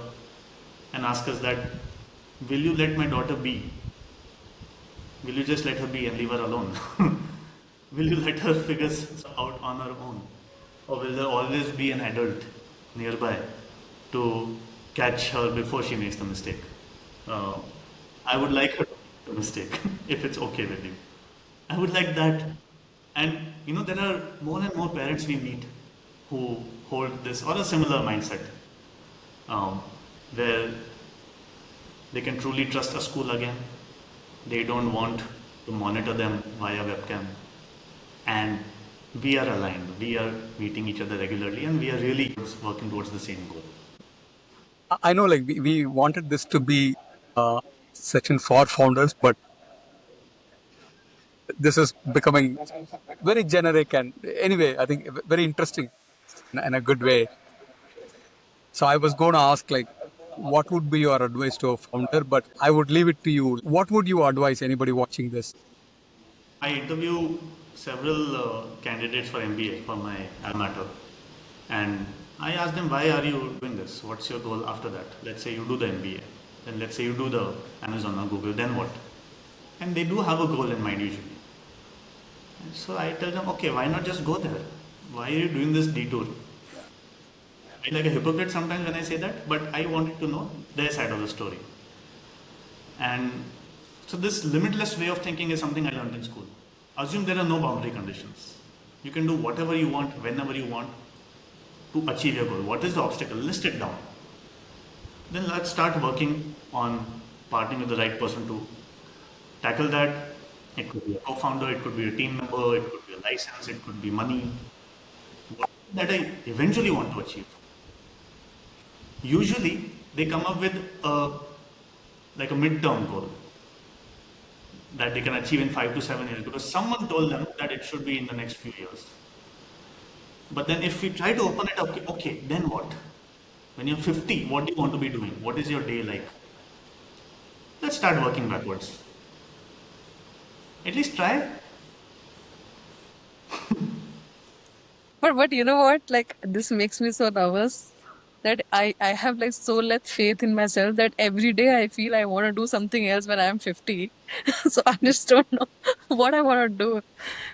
and ask us that, will you let my daughter be? Will you just let her be and leave her alone? Will you let her figure stuff out on her own? Or will there always be an adult nearby to catch her before she makes the mistake? Uh, I would like her to make the mistake if it's okay with you. I would like that. And there are more and more parents we meet who hold this or a similar mindset um, where they can truly trust a school again. They don't want to monitor them via webcam. And we are aligned. We are meeting each other regularly and we are really working towards the same goal. I know, like we wanted this to be a section for founders, but this is becoming very generic. And anyway, I think very interesting in a good way. So I was going to ask, like, what would be your advice to a founder? But I would leave it to you. What would you advise anybody watching this? I interview several candidates for MBA for my alma mater, and I ask them, why are you doing this? What's your goal after that? Let's say you do the MBA, then let's say you do the Amazon or Google, then what? And they do have a goal in mind usually. And so I tell them, okay, why not just go there? Why are you doing this detour? I feel like a hypocrite sometimes when I say that, but I wanted to know their side of the story. And so this limitless way of thinking is something I learned in school. Assume there are no boundary conditions. You can do whatever you want, whenever you want to achieve your goal. What is the obstacle? List it down. Then let's start working on partnering with the right person to tackle that. It could be a co-founder, it could be a team member, it could be a license, it could be money. What that I eventually want to achieve. Usually they come up with like a mid-term goal that they can achieve in 5 to 7 years because someone told them that it should be in the next few years. But then if we try to open it up, okay, then what? When you're 50, what do you want to be doing? What is your day like? Let's start working backwards. At least try. But you know what? Like, this makes me so nervous that I have like so less faith in myself that every day I feel I want to do something else when I'm 50. So I just don't know what I want to do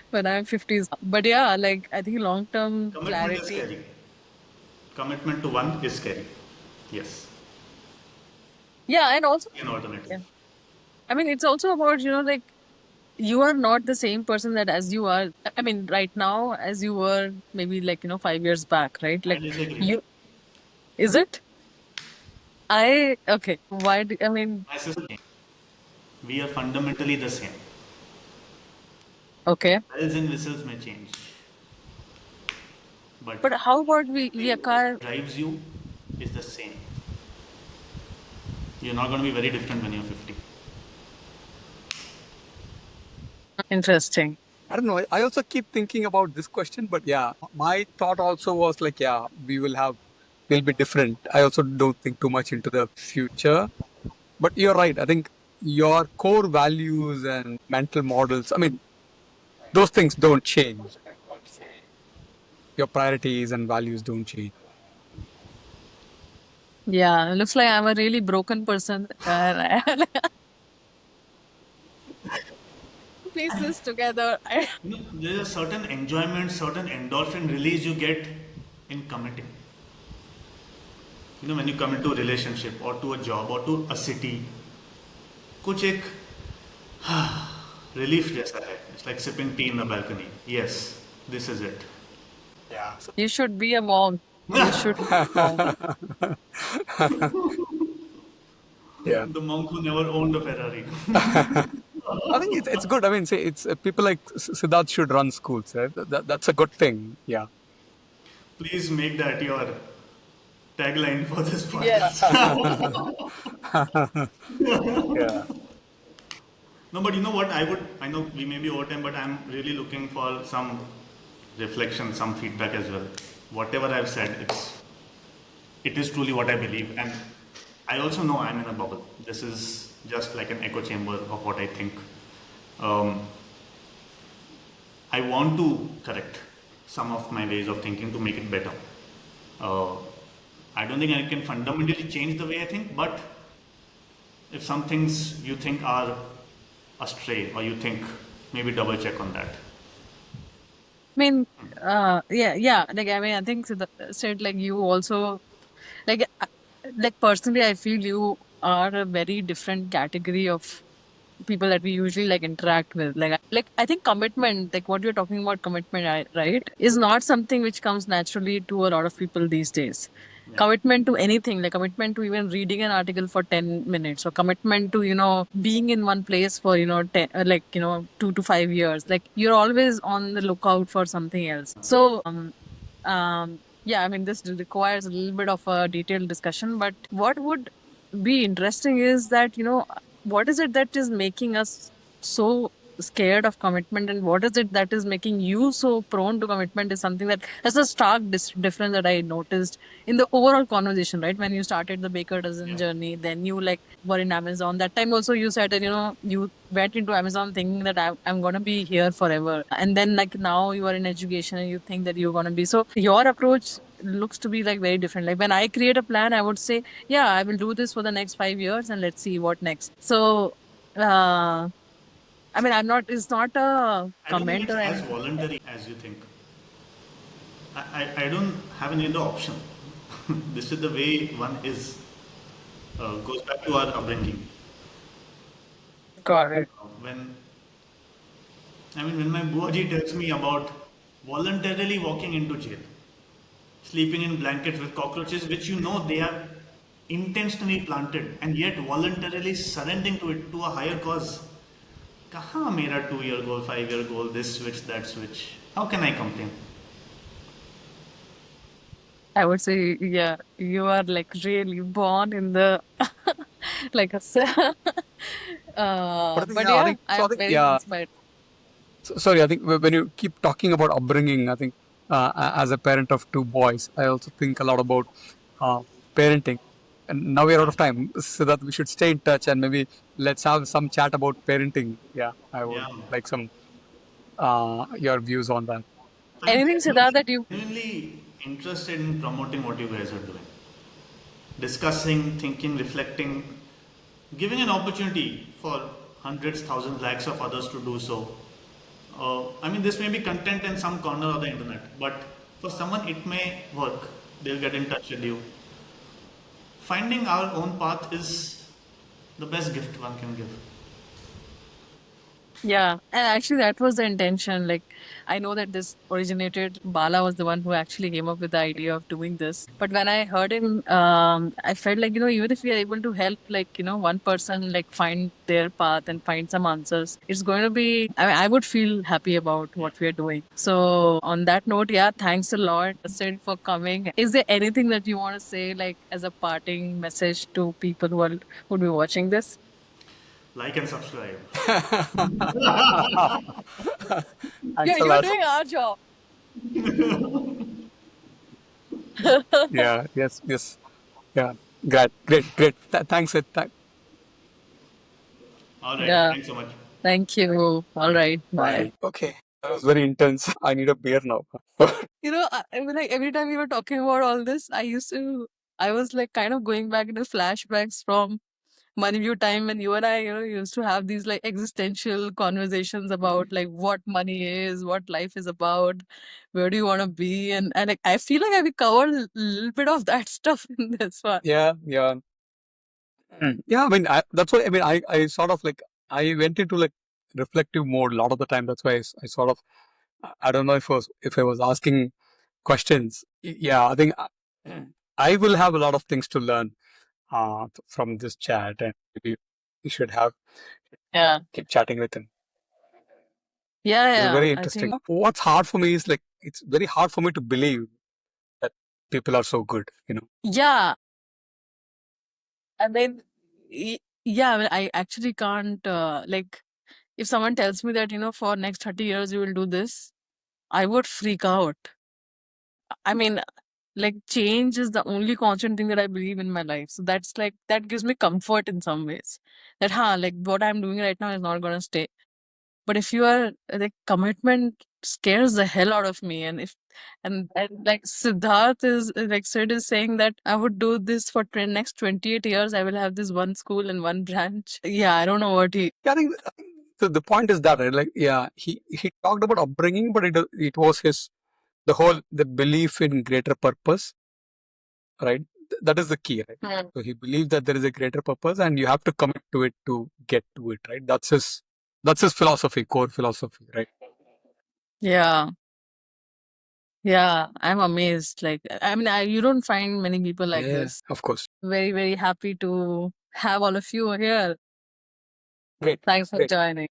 when I'm 50. But yeah, like I think long term Commitment is clarity. scary. Commitment to one is scary. Yes. Yeah, and also, An alternative. yeah. I mean, it's also about, like you are not the same person that as you are. I mean, right now, as you were maybe like, 5 years back, right? I Like disagree. you, is it? Okay. Why do, I mean, My sister, we are fundamentally the same. okay. Bells and whistles may change, but But how about we thing acquire drives you is the same. You're not going to be very different when you're 50. interesting? I don't know. I also keep thinking about this question, but yeah, my thought also was like, yeah, we'll be different. I also don't think too much into the future, but you're right. I think your core values and mental models, I mean, those things don't change. Your priorities and values don't change. Yeah, looks like I'm a really broken person. And I piece this together. There's a certain enjoyment, certain endorphin release you get in committing. When you commit to a relationship or to a job or to a city, कुछ एक relief जैसा है. It's like sipping tea in the balcony. Yes, this is it. Yeah. You should be a monk. You should be a monk. Yeah. The monk who never owned a Ferrari. I think it's good. I mean, say it's people like Siddharth should run schools. Right? That's a good thing. Yeah. Please make that your tagline for this Yeah. podcast. Yeah. No, but you know what? I know we may be over time, but I'm really looking for some reflection, some feedback as well. Whatever I've said, it is truly what I believe. And I also know I'm in a bubble. This is just like an echo chamber of what I think. Um, I want to correct some of my ways of thinking to make it better. Uh, I don't think I can fundamentally change the way I think, but if some things you think are astray or you think, maybe double check on that. I mean, yeah. Like I mean, I think said like you also like like personally, I feel you are a very different category of people that we usually like interact with. Like I think commitment, like what you're talking about, commitment, right, is not something which comes naturally to a lot of people these days. Yeah. Commitment to anything, like commitment to even reading an article for 10 minutes, or commitment to being in one place for 2 to 5 years. Like you're always on the lookout for something else. So yeah, I mean, this requires a little bit of a detailed discussion, but what would be interesting is that what is it that is making us so scared of commitment, and what is it that is making you so prone to commitment is something that's a stark difference that I noticed in the overall conversation, right? When you started the baker dozen journey, then you like were in Amazon. That time also you said that you went into Amazon thinking that I'm gonna be here forever, and then like now you are in education and you think that you're gonna be. So your approach looks to be like very different. Like when I create a plan, I would say, yeah, I will do this for the next 5 years and let's see what next. So I mean, it's not a I don't think comment it's or as anything. voluntary as you think. I don't have any other option. This is the way one is. Goes back to our upbringing. Got it. When when my buaji tells me about voluntarily walking into jail, sleeping in blankets with cockroaches, which they are intentionally planted, and yet voluntarily surrendering to it to a higher cause. कहाँ मेरा 2 year goal, 5 year goal, this switch, that switch? How can I complain? I would say, yeah, you are like really born in the like But I think, but yeah, I yeah, think so. I I'm think, very yeah. inspired. Sorry, I think when you keep talking about upbringing, I think as a parent of two boys, I also think a lot about parenting. And now we're out of time, so that we should stay in touch and maybe let's have some chat about parenting. Yeah, I would Yeah. like some your views on that. I'm Anything, Siddharth, that you genuinely interested in promoting what you guys are doing. discussing, thinking, reflecting, giving an opportunity for hundreds, thousands, lakhs of others to do so. I mean, this may be content in some corner of the internet, but for someone it may work. They'll get in touch with you. Finding our own path is the best gift one can give. Yeah, and actually that was the intention. Like, I know that this originated, Bala was the one who actually came up with the idea of doing this. But when I heard him, I felt like, even if we are able to help, like, one person, like, find their path and find some answers, it's going to be, I would feel happy about what we are doing. So on that note, yeah, thanks a lot, Sid, for coming. Is there anything that you want to say, like, as a parting message to people who would be watching this? Like and subscribe. Thanks a You're lot. doing our job. Yeah, yes, yes. Yeah, great, great, great. Thanks. All right. Yeah. Thanks so much. Thank you. All right. Bye. Okay, that was very intense. I need a beer now. I mean, like every time we were talking about all this, I was like kind of going back into flashbacks from Money View time when you and I, used to have these like existential conversations about like what money is, what life is about, where do you want to be, and like I feel like we covered a little bit of that stuff in this one. Yeah, yeah. Yeah, I mean, that's why, I mean, I sort of like, I went into like reflective mode a lot of the time. That's why I sort of, I don't know if I was asking questions. Yeah, I think I will have a lot of things to learn from this chat, and maybe we should Yeah. keep chatting with him. Yeah, It's yeah. very I interesting. think, What's hard for me is like, it's very hard for me to believe that people are so good, yeah. I mean, yeah, I mean, I actually can't, like, if someone tells me that, for next 30 years you will do this, I would freak out. I mean, like, change is the only constant thing that I believe in my life. So that's like, that gives me comfort in some ways. That, like, what I'm doing right now is not going to stay. But if you are, like, commitment scares the hell out of me. And like Siddharth is, like Sid is saying that I would do this for next 28 years. I will have this one school and one branch. Yeah, I don't know what he. Yeah, I think the point is that, right? Like, yeah, he talked about upbringing, but it was the belief in greater purpose, right? That is the key, right? Hmm. So he believed that there is a greater purpose, and you have to commit to it to get to it, right? That's his philosophy, core philosophy, right? Yeah. Yeah, I'm amazed. Like, I mean, you don't find many people like Yeah, this. of course. Very, very happy to have all of you here. Great. Thanks for Great. joining.